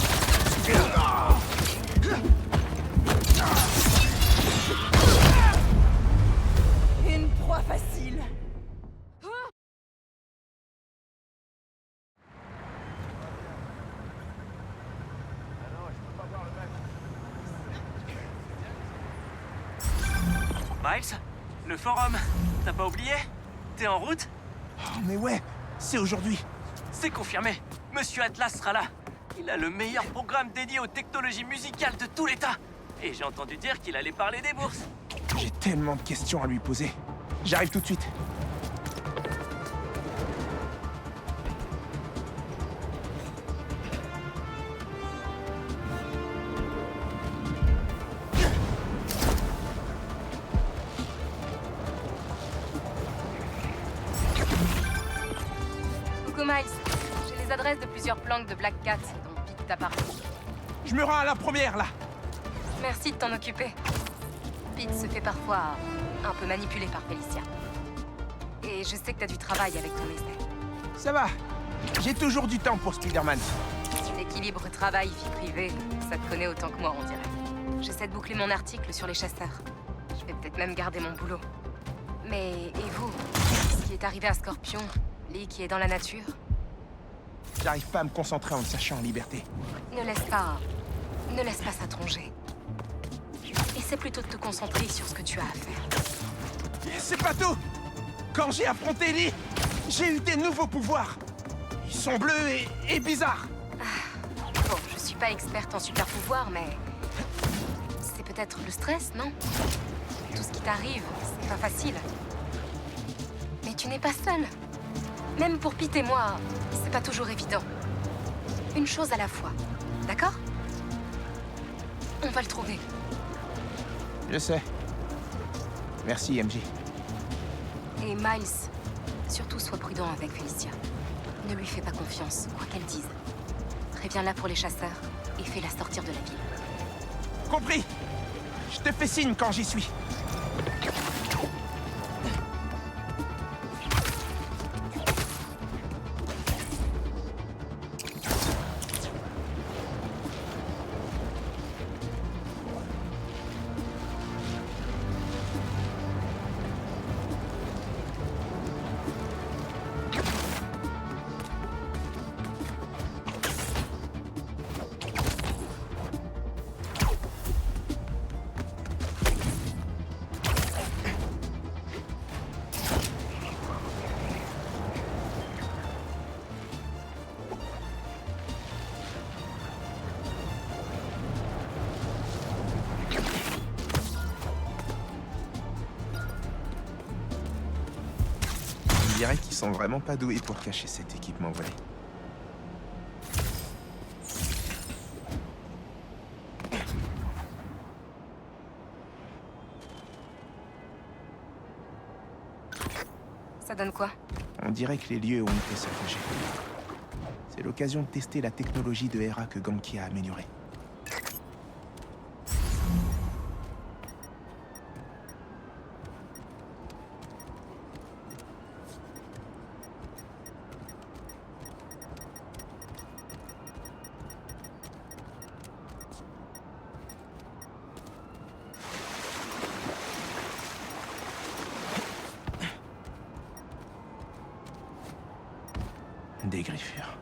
Speaker 17: Une proie facile.
Speaker 18: Miles, le forum, t'as pas oublié? T'es en route?
Speaker 3: Oh, mais ouais, c'est aujourd'hui.
Speaker 18: C'est confirmé. Monsieur Atlas sera là. Il a le meilleur programme dédié aux technologies musicales de tout l'État. Et j'ai entendu dire qu'il allait parler des bourses.
Speaker 3: J'ai tellement de questions à lui poser. J'arrive tout de suite.
Speaker 10: Coucou Miles. J'ai les adresses de plusieurs planques de Black Cat dont Pete t'a parlé.
Speaker 3: Je me rends à la première, là.
Speaker 10: Merci de t'en occuper. Pete se fait parfois un peu manipuler par Felicia. Et je sais que t'as du travail avec ton essai.
Speaker 3: Ça va. J'ai toujours du temps pour Spider-Man.
Speaker 10: L'équilibre travail-vie privée, ça te connaît autant que moi, on dirait. J'essaie de boucler mon article sur les chasseurs. Je vais peut-être même garder mon boulot. Mais, et vous? Ce qui est arrivé à Scorpion, Lee qui est dans la nature?
Speaker 3: J'arrive pas à me concentrer en me sachant en liberté.
Speaker 10: Ne laisse pas ça te ronger. Essaie plutôt de te concentrer sur ce que tu as à faire.
Speaker 3: C'est pas tout. Quand j'ai affronté Lee, j'ai eu des nouveaux pouvoirs. Ils sont bleus et bizarres.
Speaker 10: Bon, je suis pas experte en super pouvoirs, mais... c'est peut-être le stress, non? Tout ce qui t'arrive, c'est pas facile. Mais tu n'es pas seul. Même pour Pete et moi, c'est pas toujours évident. Une chose à la fois, d'accord? On va le trouver.
Speaker 3: Je sais. Merci, MJ.
Speaker 10: Et Miles, surtout sois prudent avec Felicia. Ne lui fais pas confiance, quoi qu'elle dise. Préviens-la pour les chasseurs et fais-la sortir de la ville.
Speaker 3: Compris. Je te fais signe quand j'y suis. dirait qu'ils sont vraiment pas doués pour cacher cet équipement volé.
Speaker 10: Ça donne quoi?
Speaker 3: On dirait que les lieux ont été saccagés. C'est l'occasion de tester la technologie de Hera que Ganke a améliorée. Des griffures.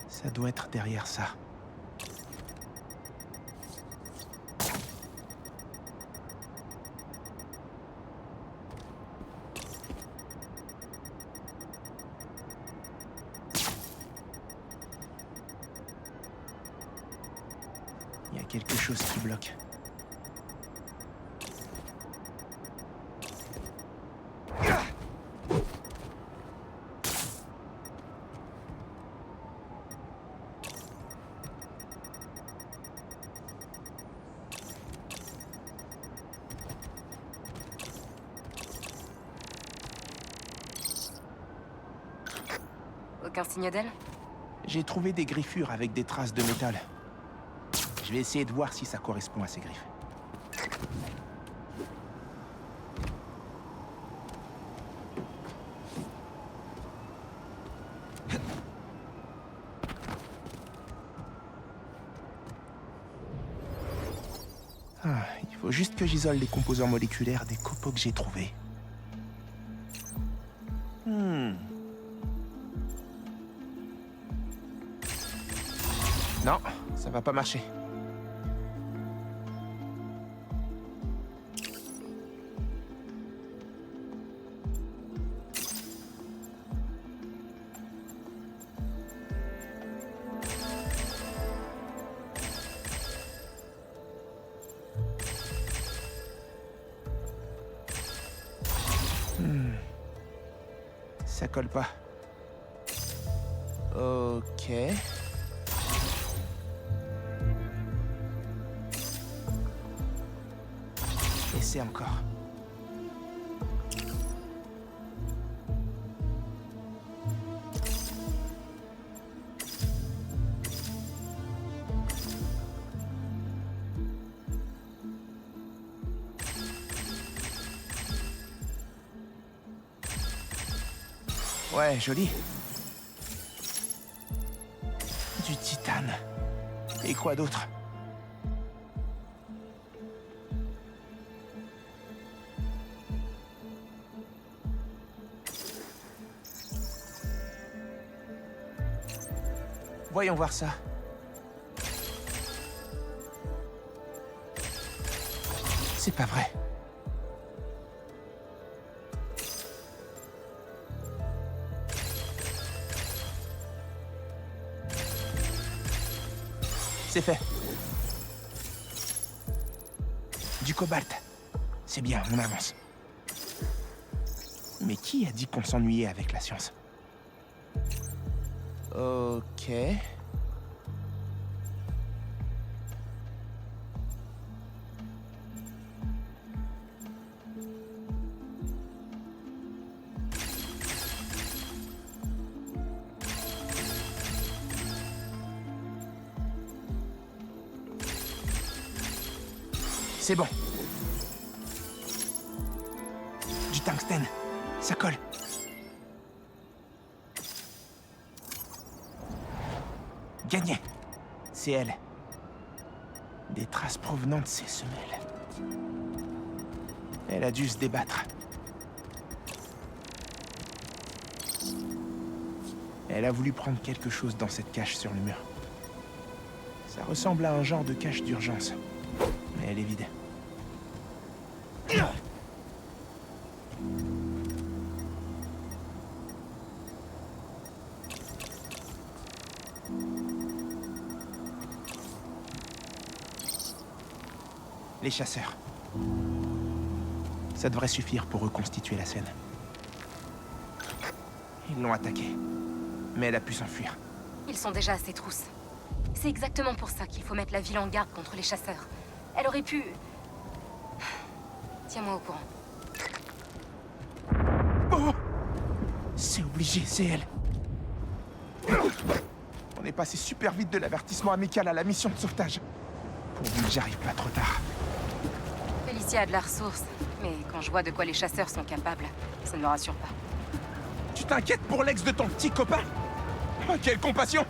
Speaker 3: Ça doit être derrière ça. Il y a quelque chose qui bloque.
Speaker 10: Aucun signe d'elle?
Speaker 3: J'ai trouvé des griffures avec des traces de métal. Je vais essayer de voir si ça correspond à ces griffes. Il faut juste que j'isole les composants moléculaires des copeaux que j'ai trouvés. Non, ça va pas marcher. Ça colle pas. Ok. Essaie encore. Ouais, joli. Du titane. Et quoi d'autre? Voyons voir ça. C'est pas vrai. C'est fait. Du cobalt. C'est bien, on avance. Mais qui a dit qu'on s'ennuyait avec la science? Ok. C'est bon. Du tungstène. Ça colle. Gagné. C'est elle. Des traces provenant de ses semelles. Elle a dû se débattre. Elle a voulu prendre quelque chose dans cette cache sur le mur. Ça ressemble à un genre de cache d'urgence. Mais elle est vide. Les chasseurs. Ça devrait suffire pour reconstituer la scène. Ils l'ont attaquée. Mais elle a pu s'enfuir.
Speaker 10: Ils sont déjà à ses trousses. C'est exactement pour ça qu'il faut mettre la ville en garde contre les chasseurs. Elle aurait pu... Tiens-moi au courant.
Speaker 3: Oh! C'est obligé, c'est elle. On est passé super vite de l'avertissement amical à la mission de sauvetage. Pourvu que j'arrive pas trop tard.
Speaker 10: Félicia a de la ressource, mais quand je vois de quoi les chasseurs sont capables, ça ne me rassure pas.
Speaker 3: Tu t'inquiètes pour l'ex de ton petit copain? Oh, quelle compassion!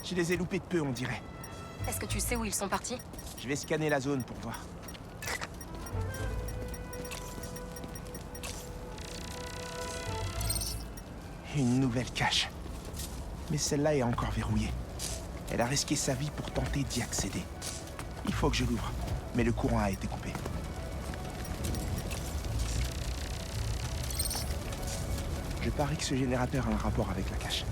Speaker 3: Je les ai loupés de peu, on dirait.
Speaker 10: Est-ce que tu sais où ils sont partis?
Speaker 3: Je vais scanner la zone pour voir. Une nouvelle cache. Mais celle-là est encore verrouillée. Elle a risqué sa vie pour tenter d'y accéder. Il faut que je l'ouvre, mais le courant a été coupé. Je parie que ce générateur a un rapport avec la cache.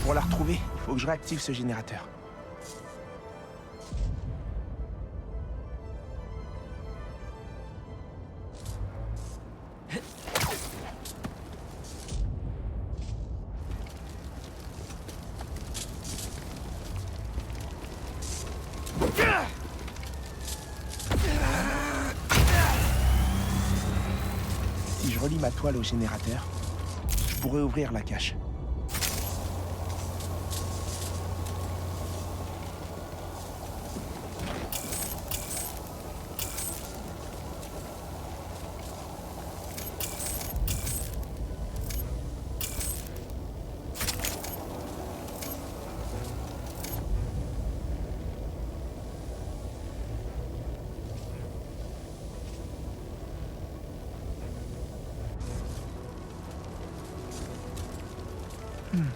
Speaker 3: Pour la retrouver, il faut que je réactive ce générateur. Si je relie ma toile au générateur, je pourrais ouvrir la cache.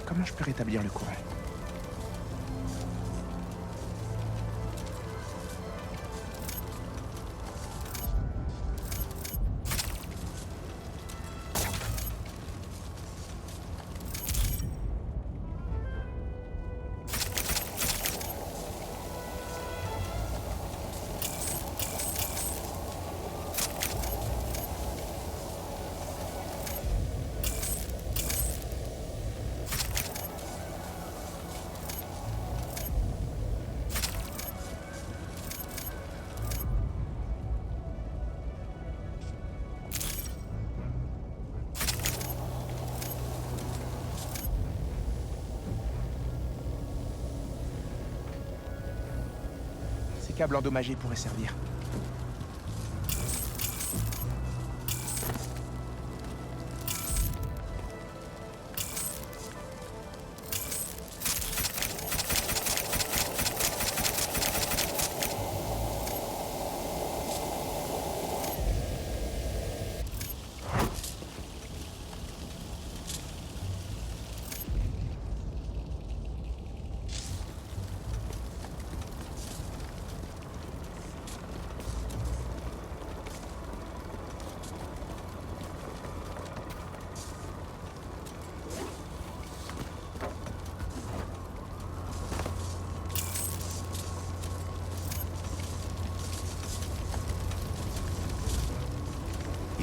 Speaker 3: Comment je peux rétablir le courant? câbles endommagés pourraient servir.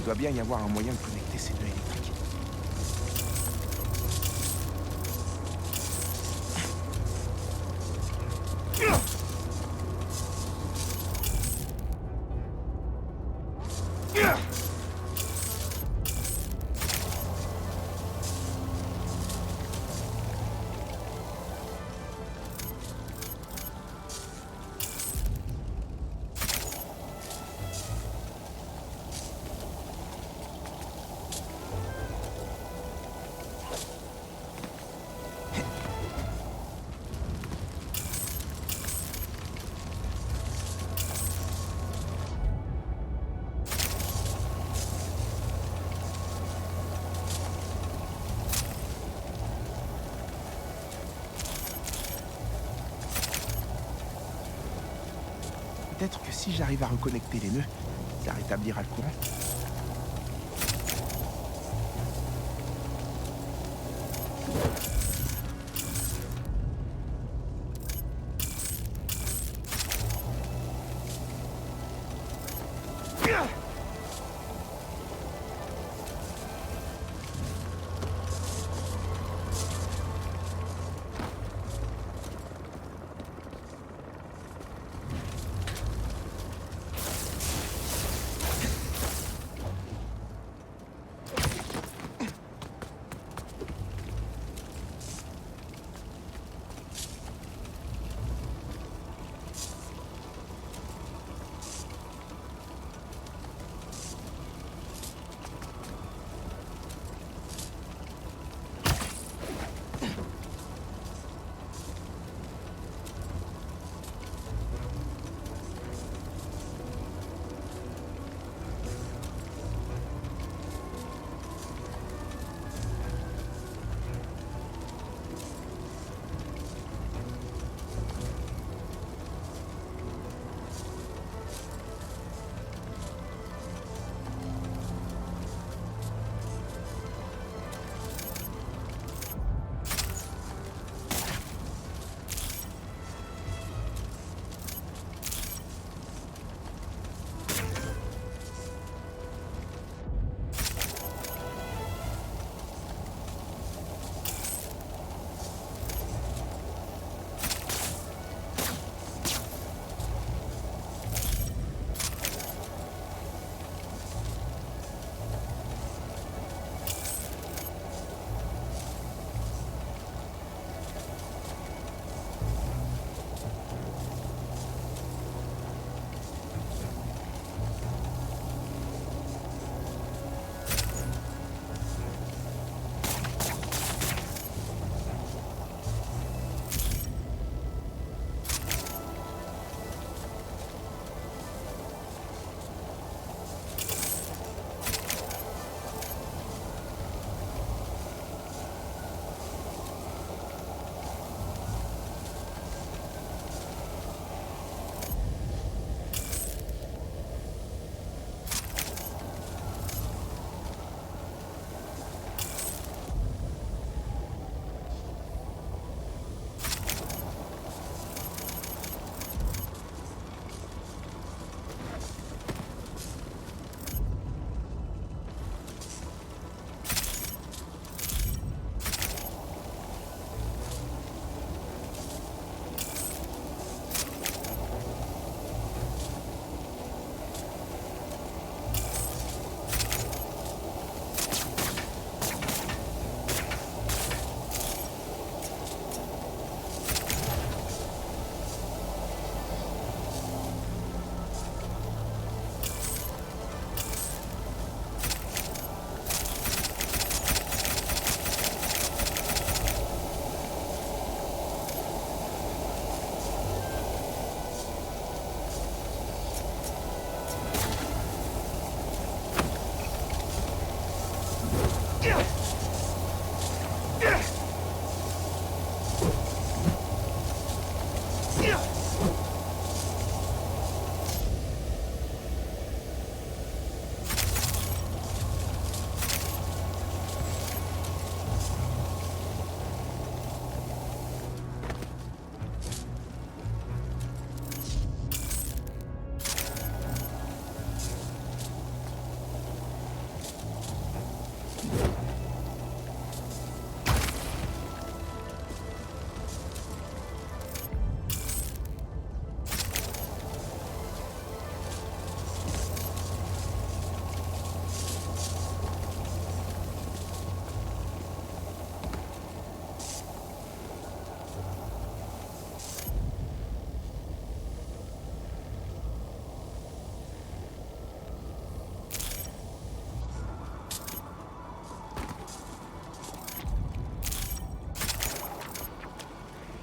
Speaker 3: Il doit bien y avoir un moyen de connecter ces nœuds électriques. Peut-être que si j'arrive à reconnecter les nœuds, ça rétablira le courant.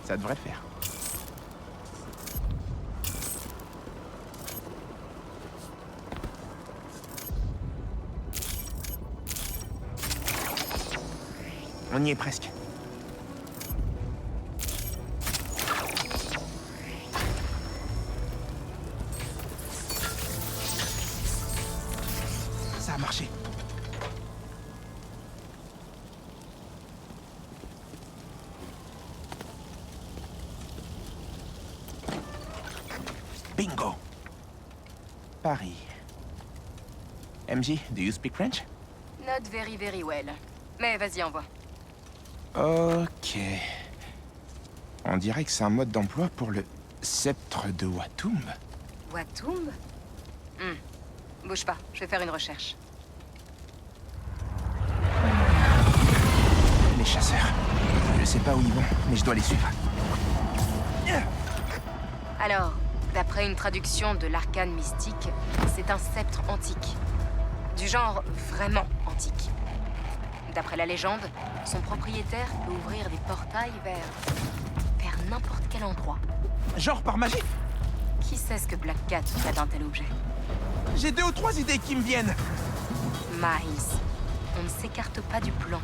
Speaker 3: Ça devrait le faire. On y est presque. Ça a marché. Bingo. Paris. MJ, do you speak French?
Speaker 10: Not very, very well. Mais vas-y, envoie.
Speaker 3: Ok. On dirait que c'est un mode d'emploi pour le sceptre de Watumb.
Speaker 10: Watumb? Bouge pas, je vais faire une recherche.
Speaker 3: Les chasseurs. Je sais pas où ils vont, mais je dois les suivre.
Speaker 10: Alors, d'après une traduction de l'arcane mystique, c'est un sceptre antique. Du genre vraiment antique. D'après la légende, son propriétaire peut ouvrir des portails vers n'importe quel endroit.
Speaker 3: Genre par magie?
Speaker 10: Qui sait ce que Black Cat fait d'un tel objet?
Speaker 3: J'ai 2 ou 3 idées qui me viennent.
Speaker 10: Miles, on ne s'écarte pas du plan.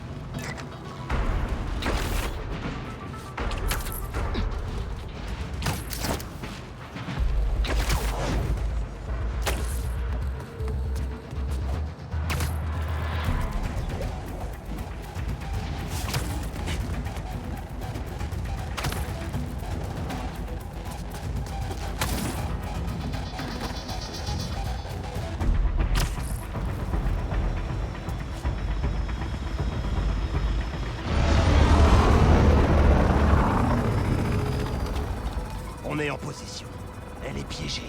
Speaker 14: On est en position. Elle est piégée.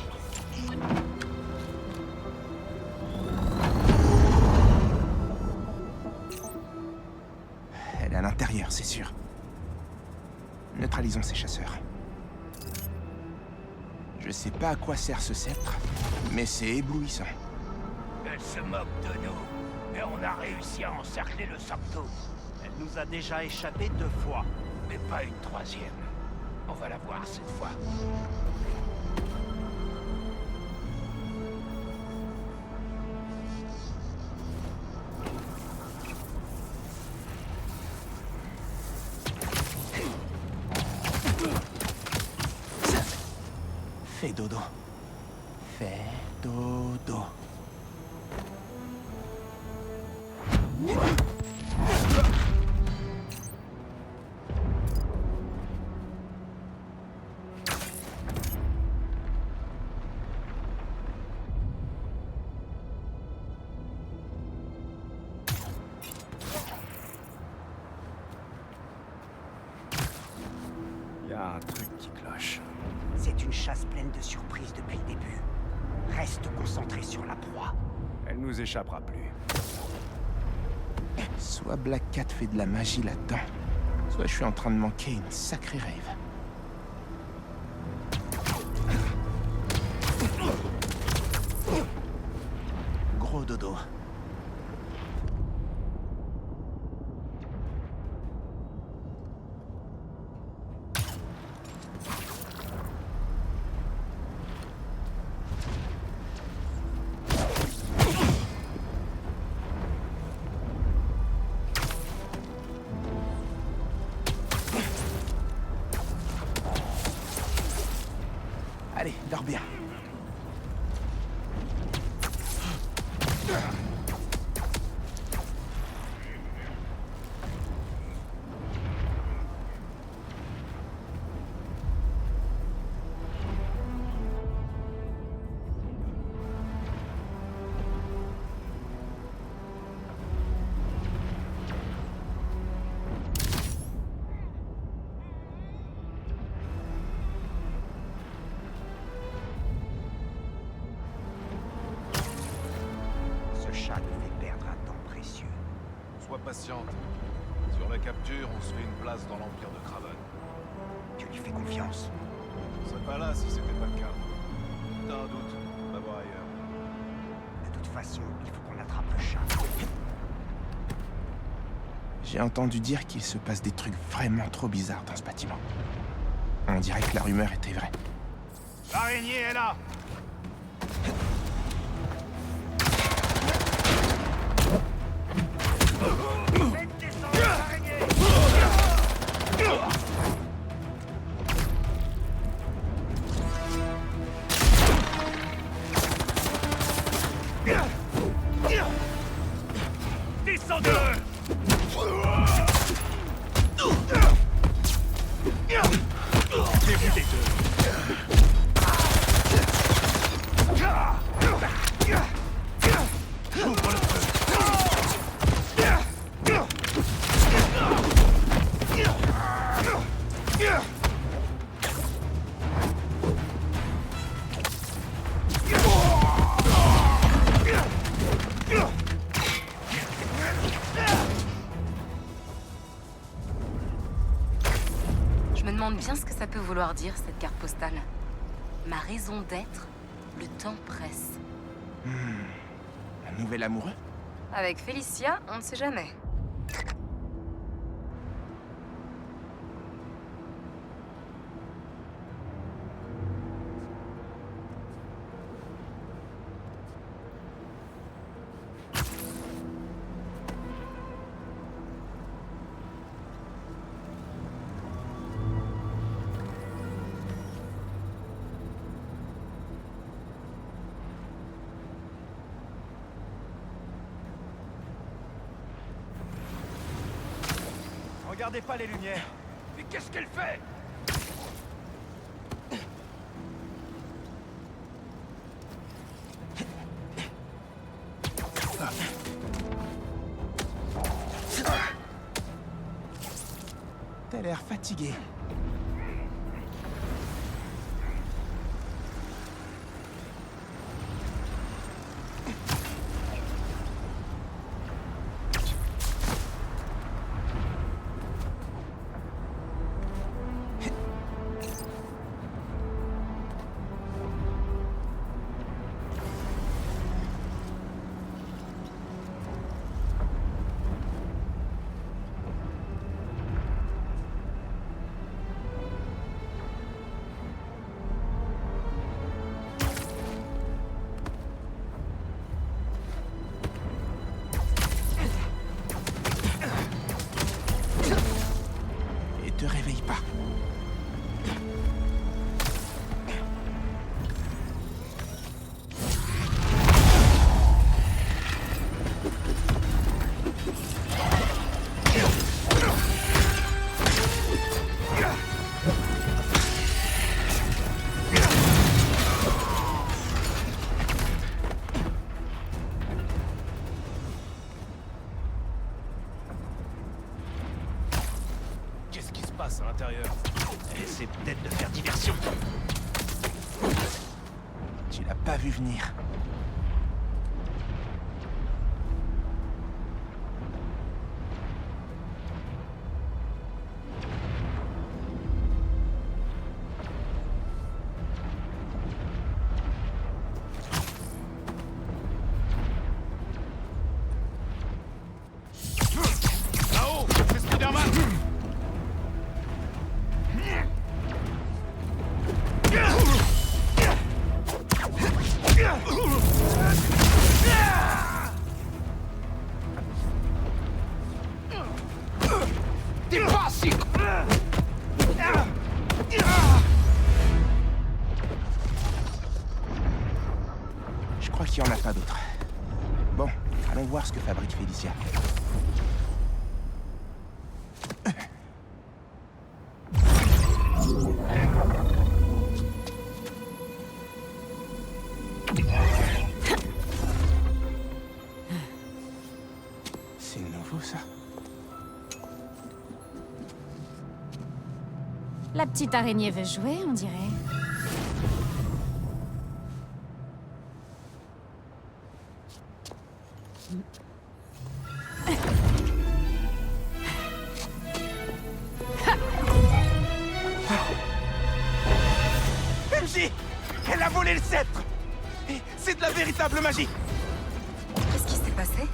Speaker 3: Elle est à l'intérieur, c'est sûr. Neutralisons ces chasseurs. Je sais pas à quoi sert ce sceptre, mais c'est éblouissant.
Speaker 14: Elle se moque de nous, mais on a réussi à encercler le Sanctum.
Speaker 8: Elle nous a déjà échappé 2 fois.
Speaker 14: Mais pas une 3e. On va la voir cette fois.
Speaker 3: Fais dodo. Fais dodo.
Speaker 9: Y a un truc qui cloche.
Speaker 8: C'est une chasse pleine de surprises depuis le début. Reste concentré sur la proie.
Speaker 9: Elle nous échappera plus.
Speaker 3: Soit Black Cat fait de la magie là-dedans, soit je suis en train de manquer une sacrée rêve. Gros dodo.
Speaker 8: chat nous fait perdre un temps précieux.
Speaker 16: Sois patiente. Sur la capture, on se fait une place dans l'Empire de Kraven.
Speaker 8: Tu lui fais confiance?
Speaker 16: On serait pas là si c'était pas le cas. T'as un doute, va voir ailleurs.
Speaker 8: De toute façon, il faut qu'on attrape le chat.
Speaker 3: J'ai entendu dire qu'il se passe des trucs vraiment trop bizarres dans ce bâtiment. On dirait que la rumeur était vraie.
Speaker 9: L'araignée est là!
Speaker 14: Faites descendre l'araignée!
Speaker 9: Descendez-le! Déroutez J'ouvre le feu.
Speaker 10: Je me demande bien ce que ça peut vouloir dire, cette carte postale. Ma raison d'être, le temps presse.
Speaker 3: Un nouvel amoureux?
Speaker 10: Avec Félicia, on ne sait jamais.
Speaker 9: Regardez pas les lumières.
Speaker 14: Mais qu'est-ce qu'elle fait?
Speaker 3: T'as l'air fatigué. Te réveille pas.
Speaker 16: Qu'est-ce qui se passe à l'intérieur?
Speaker 8: Essaie peut-être de faire diversion.
Speaker 3: Tu l'as pas vu venir.
Speaker 9: Là-haut, c'est Spider-Man!
Speaker 14: T'es pas si...
Speaker 3: Je crois qu'il y en a pas d'autres. Bon, allons voir ce que fabrique Félicia. C'est nouveau, ça.
Speaker 5: La petite araignée veut jouer, on dirait.
Speaker 3: MJ! Elle a volé le sceptre! Et c'est de la véritable magie!
Speaker 10: Qu'est-ce qui s'est passé?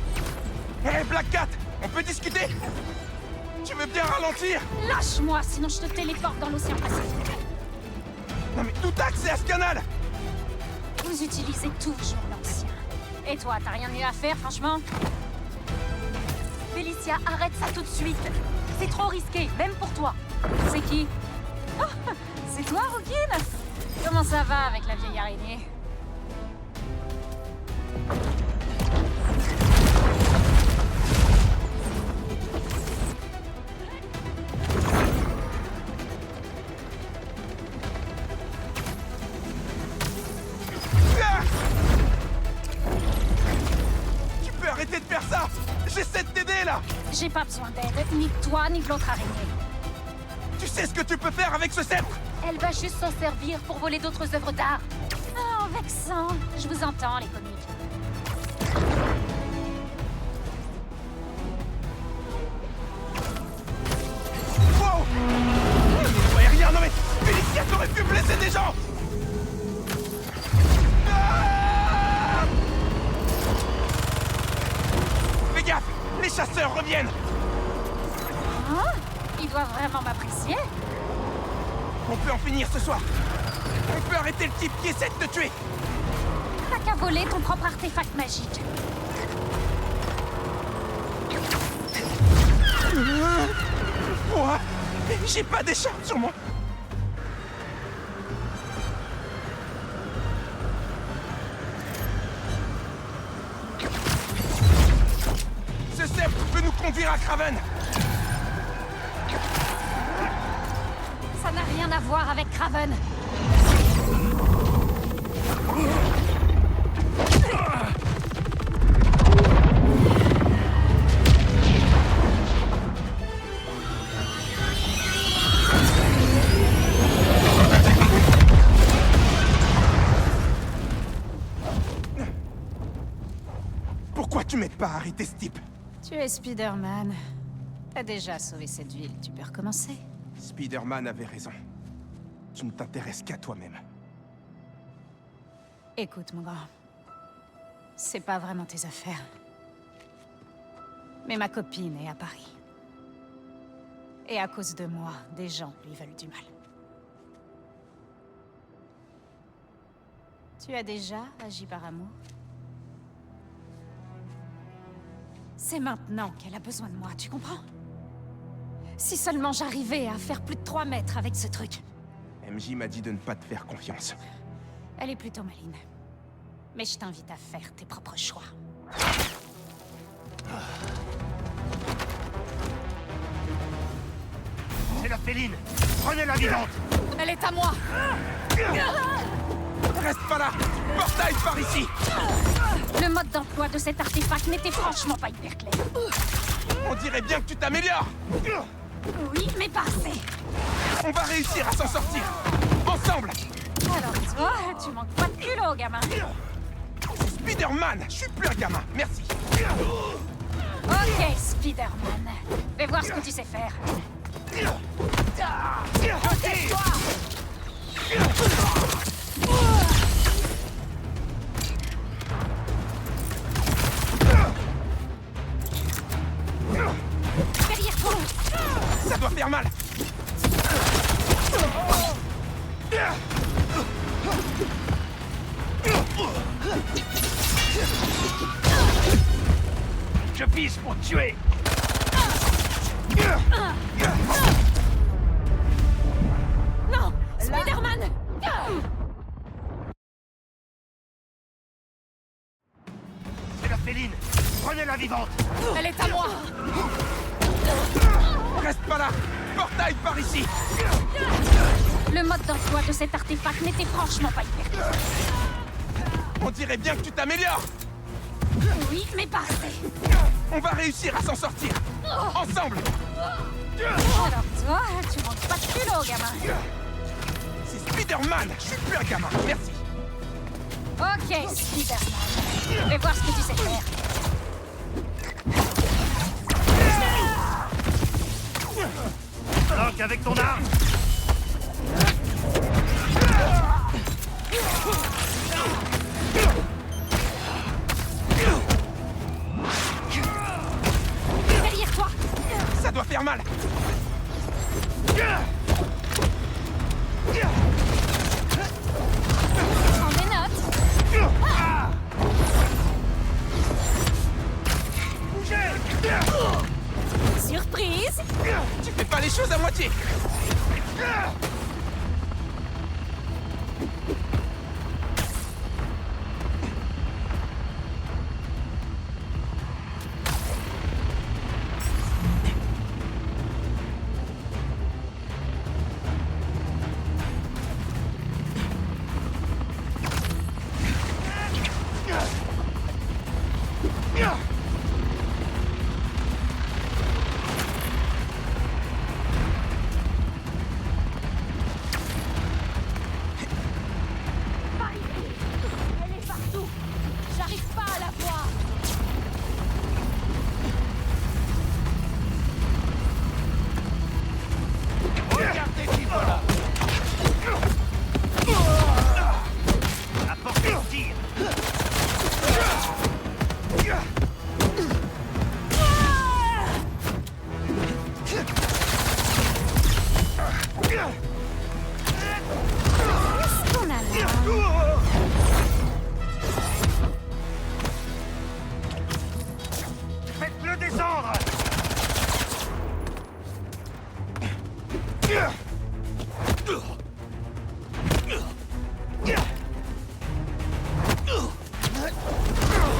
Speaker 3: Hé, Black Cat! On peut discuter? Tu veux bien ralentir?
Speaker 19: Lâche-moi, sinon je te téléporte dans l'océan Pacifique.
Speaker 3: Non mais tout accès à ce canal!
Speaker 19: Vous utilisez toujours l'ancien. Et toi, t'as rien de mieux à faire, franchement?
Speaker 10: Felicia, arrête ça tout de suite. C'est trop risqué, même pour toi.
Speaker 19: C'est qui? Oh, c'est toi, Rookin? Comment ça va avec la vieille araignée?
Speaker 3: Tu peux arrêter de faire ça! J'essaie de t'aider, là!
Speaker 19: J'ai pas besoin d'aide, ni de toi, ni de l'autre araignée.
Speaker 3: Tu sais ce que tu peux faire avec ce sceptre?
Speaker 10: Elle va juste s'en servir pour voler d'autres œuvres d'art.
Speaker 19: Oh, vexant. Je vous entends, les comiques.
Speaker 3: Wow! Je voyais rien, non mais... Felicia, t'aurais pu blesser des gens! Ah! Fais gaffe! Les chasseurs reviennent!
Speaker 19: Hein? Il doit vraiment m'apprécier.
Speaker 3: On peut en finir ce soir! On peut arrêter le type qui essaie de te tuer!
Speaker 19: T'as qu'à voler ton propre artefact magique.
Speaker 3: Quoi? J'ai pas d'écharpe sur moi! Ce sceptre peut nous conduire à Kraven!
Speaker 19: Ça n'a rien à voir avec Kraven.
Speaker 3: Pourquoi tu m'aides pas à arrêter ce type?
Speaker 19: Tu es Spider-Man. T'as déjà sauvé cette ville, tu peux recommencer.
Speaker 3: Spider-Man avait raison. Tu ne t'intéresses qu'à toi-même.
Speaker 19: Écoute, mon grand. C'est pas vraiment tes affaires. Mais ma copine est à Paris. Et à cause de moi, des gens lui veulent du mal. Tu as déjà agi par amour? C'est maintenant qu'elle a besoin de moi, tu comprends? Si seulement j'arrivais à faire plus de 3 mètres avec ce truc.
Speaker 3: MJ m'a dit de ne pas te faire confiance.
Speaker 19: Elle est plutôt maline. Mais je t'invite à faire tes propres choix.
Speaker 9: C'est la féline! Prenez-la vivante!
Speaker 19: Elle est à moi!
Speaker 3: Reste pas là! Portail par ici!
Speaker 19: Le mode d'emploi de cet artefact n'était franchement pas hyper clair.
Speaker 3: On dirait bien que tu t'améliores!
Speaker 19: Oui, mais pas assez.
Speaker 3: On va réussir à s'en sortir! Ensemble!
Speaker 19: Alors toi, tu manques pas de culot, gamin.
Speaker 3: Spider-Man! Je suis plus un gamin, merci!
Speaker 19: Ok, Spider-Man. Fais voir ce que tu sais faire. Derrière toi!
Speaker 3: Ça doit faire mal!
Speaker 9: Je vise pour tuer!
Speaker 19: Non! Spider-Man!
Speaker 9: C'est la féline! Prenez-la vivante!
Speaker 19: Elle est à moi!
Speaker 3: Reste pas là! Portail par ici!
Speaker 19: Le mode d'emploi de cet artefact n'était franchement pas hyper clair.
Speaker 3: On dirait bien que tu t'améliores!
Speaker 19: Oui, mais pas assez.
Speaker 3: On va réussir à s'en sortir! Ensemble!
Speaker 19: Alors toi, tu manques pas de culot, gamin.
Speaker 3: C'est Spider-Man! Je suis plus un gamin, merci!
Speaker 19: Ok, Spider-Man. Fais voir ce que tu sais faire.
Speaker 9: qu'avec ton arme.
Speaker 19: Derrière toi!
Speaker 3: Ça doit faire mal.
Speaker 19: Prends des notes. Surprise!
Speaker 3: Tu fais pas les choses à moitié.
Speaker 19: Elle est partout! J'arrive pas à la voir!
Speaker 9: Regardez qui voilà. La porte tire.
Speaker 19: Qu'est-ce qu'on a là?
Speaker 9: Faites-le descendre.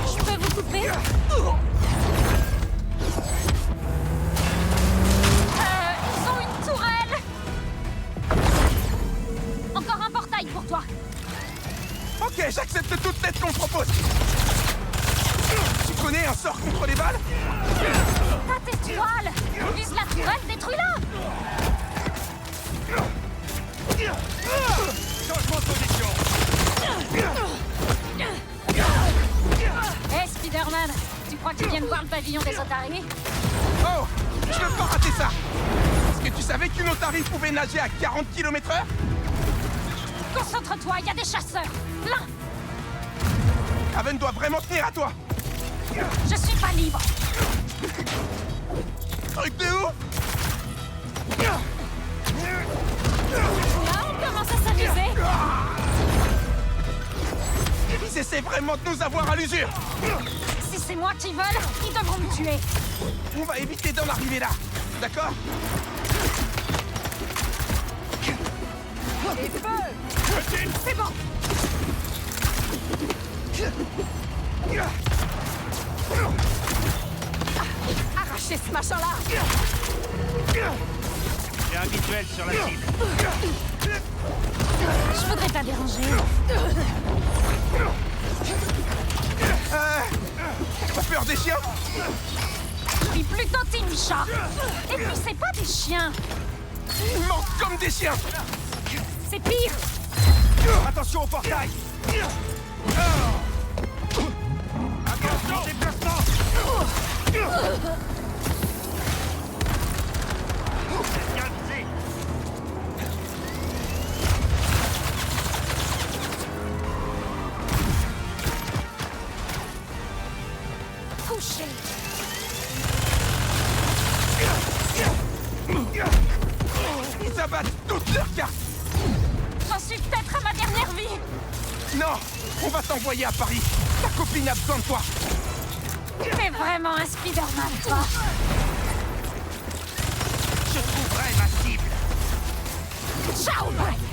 Speaker 19: Je peux vous couper? Ils ont une tourelle! Encore un portail pour toi!
Speaker 3: Ok, j'accepte toute l'aide qu'on propose. Tu connais un sort contre les balles?
Speaker 19: Pas tes toiles! Vise la tourelle, détruis-la!
Speaker 9: Changement de position.
Speaker 19: Hé, Spider-Man! Tu crois que tu viens de voir le pavillon des otaries?
Speaker 3: Oh, je veux pas rater ça. Est-ce que tu savais qu'une otarie pouvait nager à 40 km/h?
Speaker 19: Concentre-toi, il y a des chasseurs! Là!
Speaker 3: Raven doit vraiment tenir à toi.
Speaker 19: Je suis pas libre!
Speaker 3: Truc de ouf.
Speaker 19: Là, on commence à s'amuser!
Speaker 3: Ils essaient vraiment de nous avoir à l'usure.
Speaker 19: Si c'est moi qui vole, ils devront me tuer!
Speaker 3: On va éviter d'en arriver là, d'accord?
Speaker 11: Et feu!
Speaker 19: C'est bon!
Speaker 17: Arrachez ce machin-là!
Speaker 9: J'ai un visuel sur la cible.
Speaker 19: Je voudrais pas déranger.
Speaker 3: T'as peur des chiens?
Speaker 19: Je suis plutôt team chat! Et puis c'est pas des chiens!
Speaker 3: Ils mentent comme des chiens.
Speaker 19: C'est pire!
Speaker 9: Attention au portail. Attention, déplacement. Bien visé.
Speaker 19: Couché!
Speaker 3: Ils abattent toutes leurs cartes.
Speaker 19: J'en suis peut-être à ma dernière vie!
Speaker 3: Non, on va t'envoyer à Paris. Ta copine a besoin de toi.
Speaker 19: T'es vraiment un Spider-Man, toi!
Speaker 9: Je trouverai ma cible.
Speaker 19: Ciao, Mike!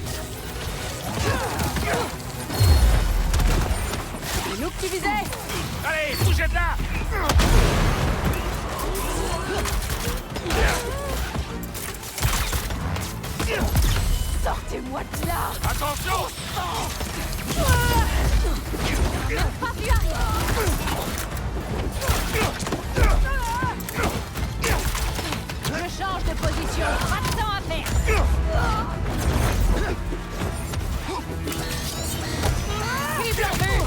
Speaker 17: C'est nous que tu visais!
Speaker 9: Allez, bougez de là.
Speaker 17: Sortez-moi de là!
Speaker 9: Attention.
Speaker 19: Même pas vu arriver!
Speaker 17: Je change de position!
Speaker 19: Pas de temps à perdre!
Speaker 17: Vive la vue!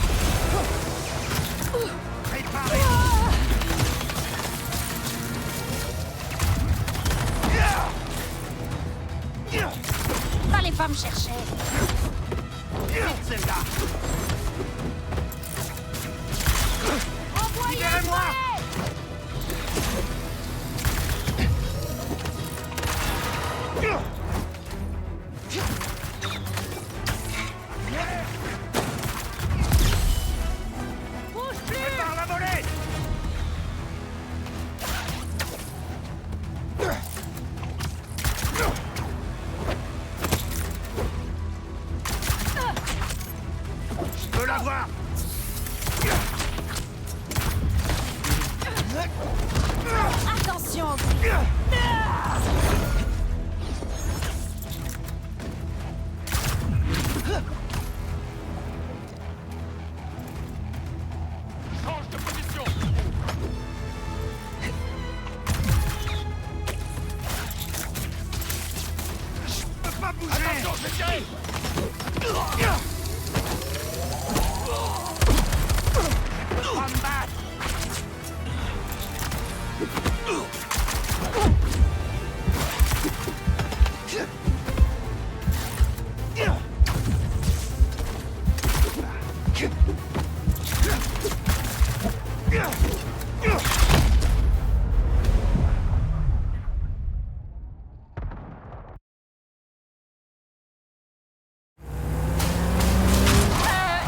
Speaker 9: Préparez.
Speaker 19: Attention au
Speaker 7: Change de position.
Speaker 9: Je peux pas bouger.
Speaker 7: Attention, je vais tirer.
Speaker 9: Pas me battre.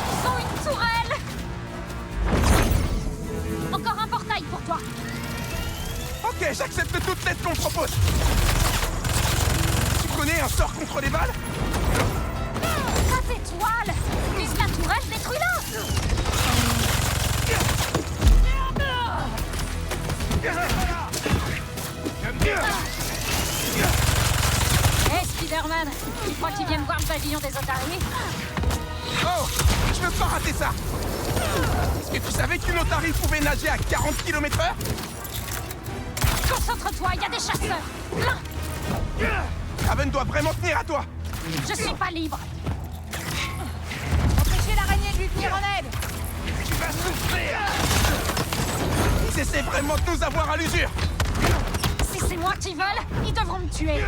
Speaker 19: Ils ont une tourelle! Encore un portail pour toi!
Speaker 3: Ok, j'accepte toute l'aide qu'on propose. Tu connais un sort contre les balles?
Speaker 19: Pas d'étoile! Vise la tourelle, détruis-la! Hé, Spider-Man! Tu crois qu'ils viennent voir le pavillon des otaries?
Speaker 3: Oh, je veux pas rater ça. Est-ce que tu savais qu'une otarie pouvait nager à 40 km/h?
Speaker 19: Concentre-toi, il y a des chasseurs! Plein!
Speaker 3: Raven doit vraiment tenir à toi.
Speaker 19: Je suis pas libre!
Speaker 17: Empêchez l'araignée de lui venir en aide.
Speaker 3: Tu vas souffrir. Ils essaient vraiment de nous avoir à l'usure.
Speaker 19: Si c'est moi qui vole, ils devront me tuer!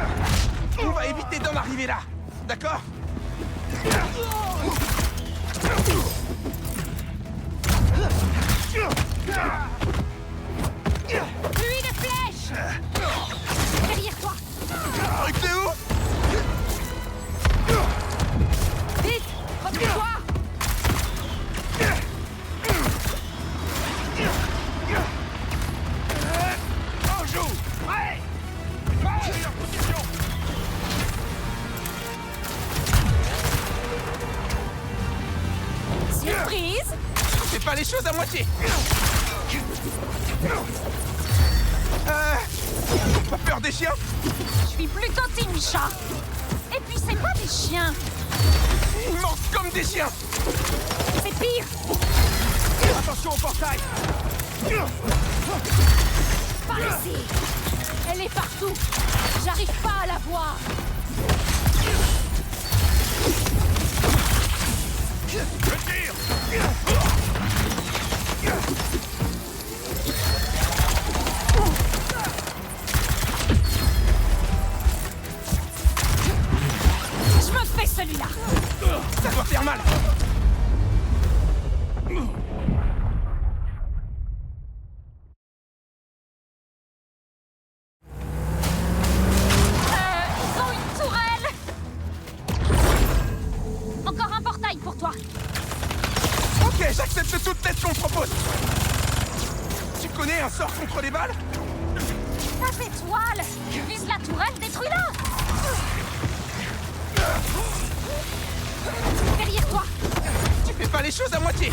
Speaker 3: On va éviter d'en arriver là. D'accord?
Speaker 19: Pluie de flèches! Derrière toi!
Speaker 3: Truc de où?
Speaker 19: Vite! Replie-toi!
Speaker 9: On joue. Prêt. Meilleure position.
Speaker 19: Surprise!
Speaker 3: Fais pas les choses à moitié. Pas peur des chiens?
Speaker 19: Je suis plutôt team chat! Et puis c'est pas des chiens!
Speaker 3: Ils mordent comme des chiens.
Speaker 19: C'est pire!
Speaker 9: Attention au portail.
Speaker 19: Par ici! Elle est partout! J'arrive pas à la voir!
Speaker 9: Je tire.
Speaker 19: Je me fais celui-là!
Speaker 3: Ça doit faire mal.
Speaker 19: Ils ont une tourelle! Encore un portail pour toi!
Speaker 3: Ok, j'accepte toute l'aide qu'on propose. Tu connais un sort contre les balles?
Speaker 19: Pas d'étoile! Vise la tourelle, détruis-la! Derrière toi!
Speaker 3: Tu fais pas les choses à moitié.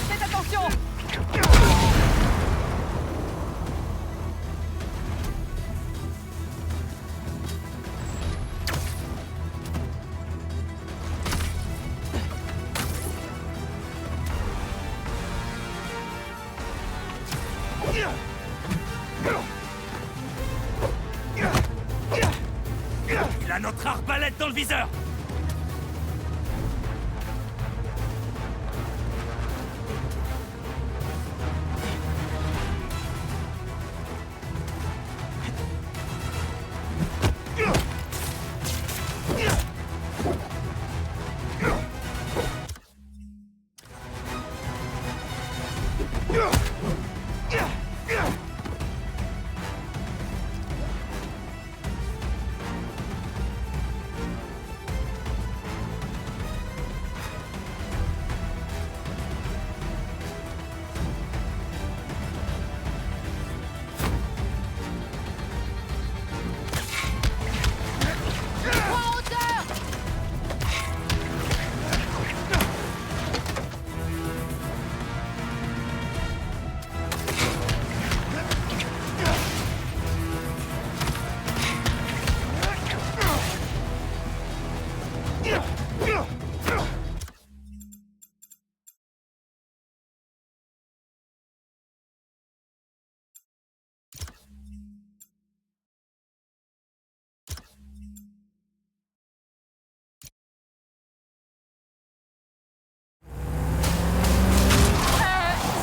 Speaker 17: Faites attention.
Speaker 9: Il a notre arbalète dans le viseur.
Speaker 19: Ils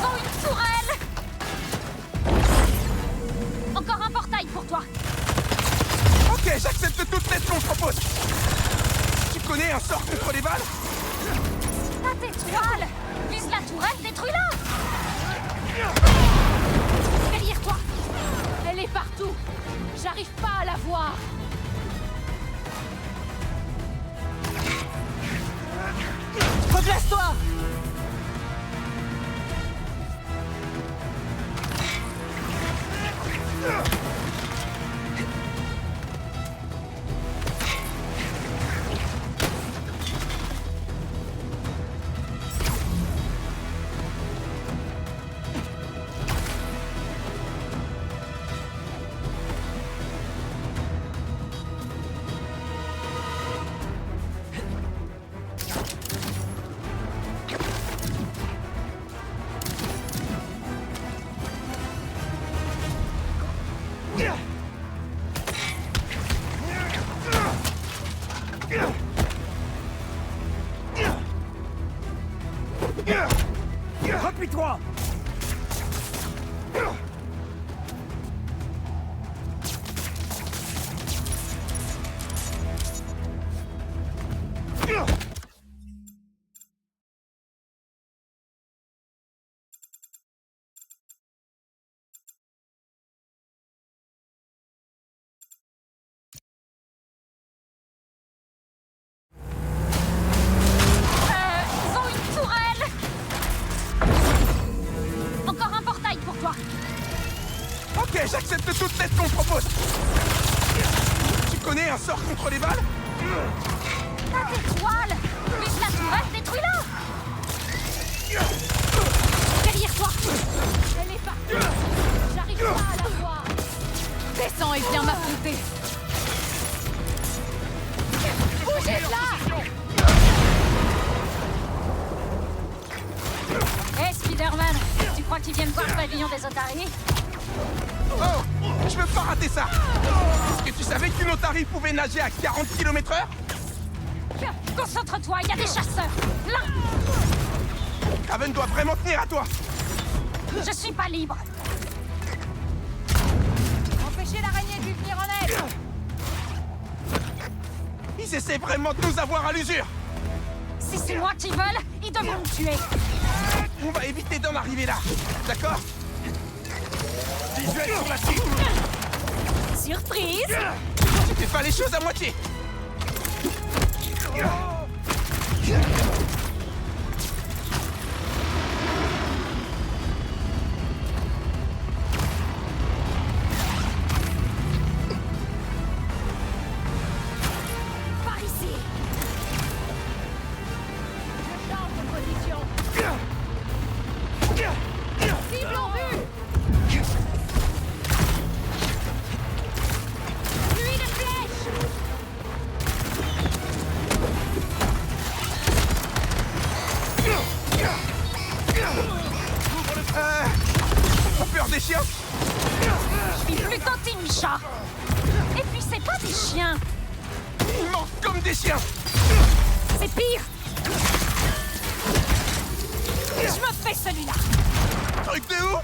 Speaker 19: ont une tourelle! Encore un portail pour toi!
Speaker 3: Ok, j'accepte toute l'aide qu'on propose. Tu connais un sort contre les balles?
Speaker 19: À tes toiles! Vise la tourelle, détruis-la! Derrière toi!
Speaker 15: Elle est partout. J'arrive pas à la voir.
Speaker 17: Redresse-toi!
Speaker 9: Replie-toi!
Speaker 19: Ils ont une tourelle! Encore un portail pour toi!
Speaker 3: Ok, j'accepte toute l'aide qu'on propose. Tu connais un sort contre les balles?
Speaker 19: À tes toiles! Vise la tourelle, détruis-la! Derrière toi!
Speaker 15: Elle est partout. J'arrive pas à la voir.
Speaker 17: Descends et viens m'affronter.
Speaker 19: Bougez de là! Hé, Spider-Man! Tu crois qu'ils viennent voir le pavillon des otaries?
Speaker 3: Oh! Je veux pas rater ça! Est-ce que tu savais qu'une otarie pouvait nager à 40 km/h?
Speaker 19: Concentre-toi, il y a des chasseurs! Là!
Speaker 3: Kraven doit vraiment tenir à toi!
Speaker 19: Je suis pas libre!
Speaker 17: Empêchez l'araignée de lui venir en aide!
Speaker 3: Ils essaient vraiment de nous avoir à l'usure!
Speaker 19: Si c'est moi qui veulent, ils devront me tuer!
Speaker 3: On va éviter d'en arriver là, d'accord?
Speaker 9: Visuel sur la cible!
Speaker 19: Surprise!
Speaker 3: Tu fais pas les choses à moitié!
Speaker 19: Par ici!
Speaker 15: Je change de position. Cible en vue. Pluie de flèches.
Speaker 3: T'as peur des chiens?
Speaker 19: Je suis plutôt team chat! Et puis c'est pas des chiens!
Speaker 3: Ils mordent comme des chiens!
Speaker 19: C'est pire! Je me fais celui-là!
Speaker 3: Truc de ouf!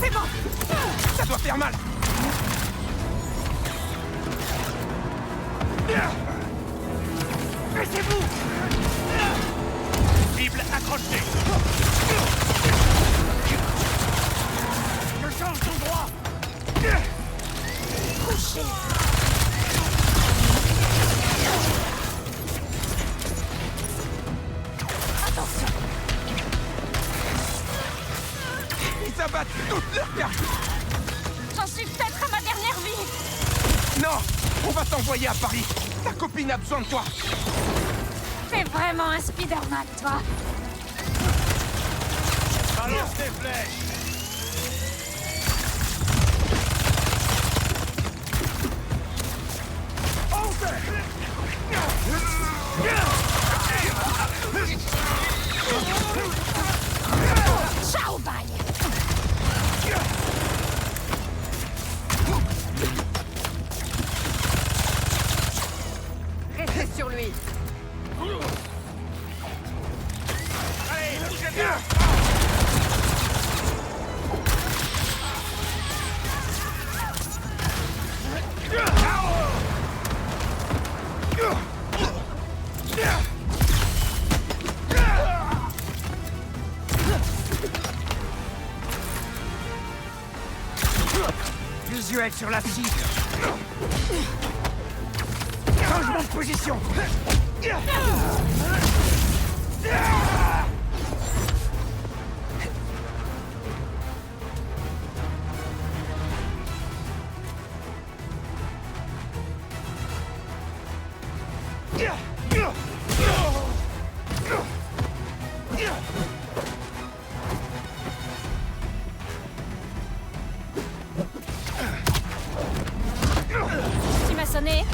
Speaker 19: C'est bon!
Speaker 3: Ça doit faire mal!
Speaker 9: Baissez-vous! Cible accrochée! Je change d'endroit!
Speaker 19: Couché! Attention!
Speaker 3: Ils abattent toutes leurs cartes!
Speaker 19: J'en suis peut-être à ma dernière vie!
Speaker 3: Non! On va t'envoyer à Paris! Ta copine a besoin de toi!
Speaker 19: T'es vraiment un Spider-Man, toi! Ciao, bye.
Speaker 11: Restez sur lui.
Speaker 9: Allez, bougez bien.
Speaker 14: Visuel sur la cible. Changement de position.
Speaker 19: Tu m'as sonné?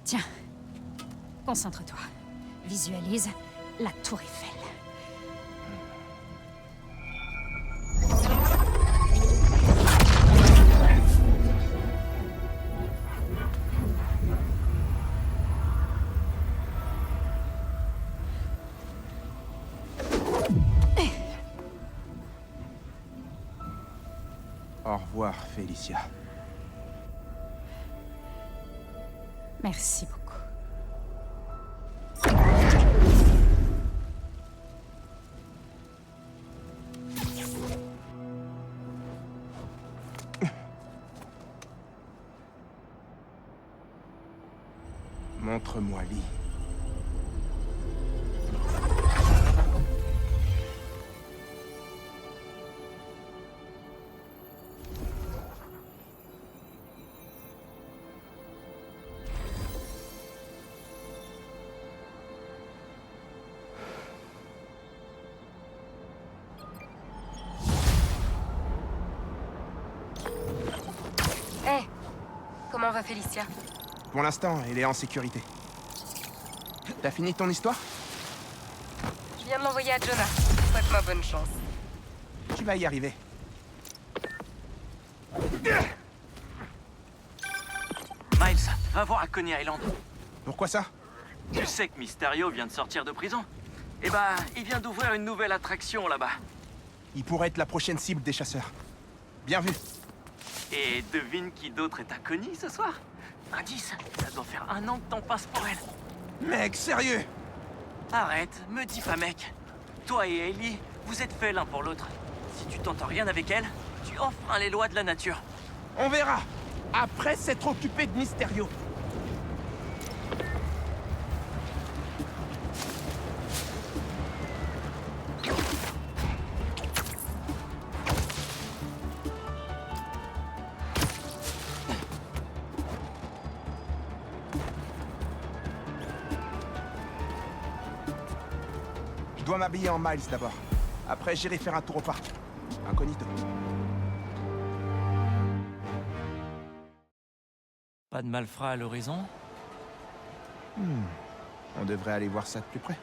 Speaker 19: Tiens, concentre-toi. Visualise la tour Eiffel.
Speaker 3: Au revoir, Felicia.
Speaker 19: Merci beaucoup.
Speaker 3: Montre-moi Lee.
Speaker 10: Hé, comment va Felicia?
Speaker 3: Pour l'instant, elle est en sécurité. T'as fini ton histoire?
Speaker 10: Je viens de l'envoyer à Jonah. Souhaite-moi bonne chance.
Speaker 3: Tu vas y arriver.
Speaker 18: Miles, va voir à Coney Island.
Speaker 3: Pourquoi ça?
Speaker 18: Tu sais que Mysterio vient de sortir de prison? Eh ben, il vient d'ouvrir une nouvelle attraction là-bas.
Speaker 3: Il pourrait être la prochaine cible des chasseurs. Bien vu.
Speaker 18: Et devine qui d'autre est à Coney ce soir? Indice, ça doit faire 1 an que t'en passes pour elle.
Speaker 3: Mec, sérieux?
Speaker 18: Arrête, me dis pas mec. Toi et Ellie, vous êtes faits l'un pour l'autre. Si tu t'entends rien avec elle, tu enfreins les lois de la nature.
Speaker 3: On verra. Après s'être occupé de Mysterio. Je dois m'habiller en Miles d'abord. Après, j'irai faire un tour au parc. Incognito.
Speaker 18: Pas de malfrats à l'horizon?
Speaker 3: On devrait aller voir ça de plus près.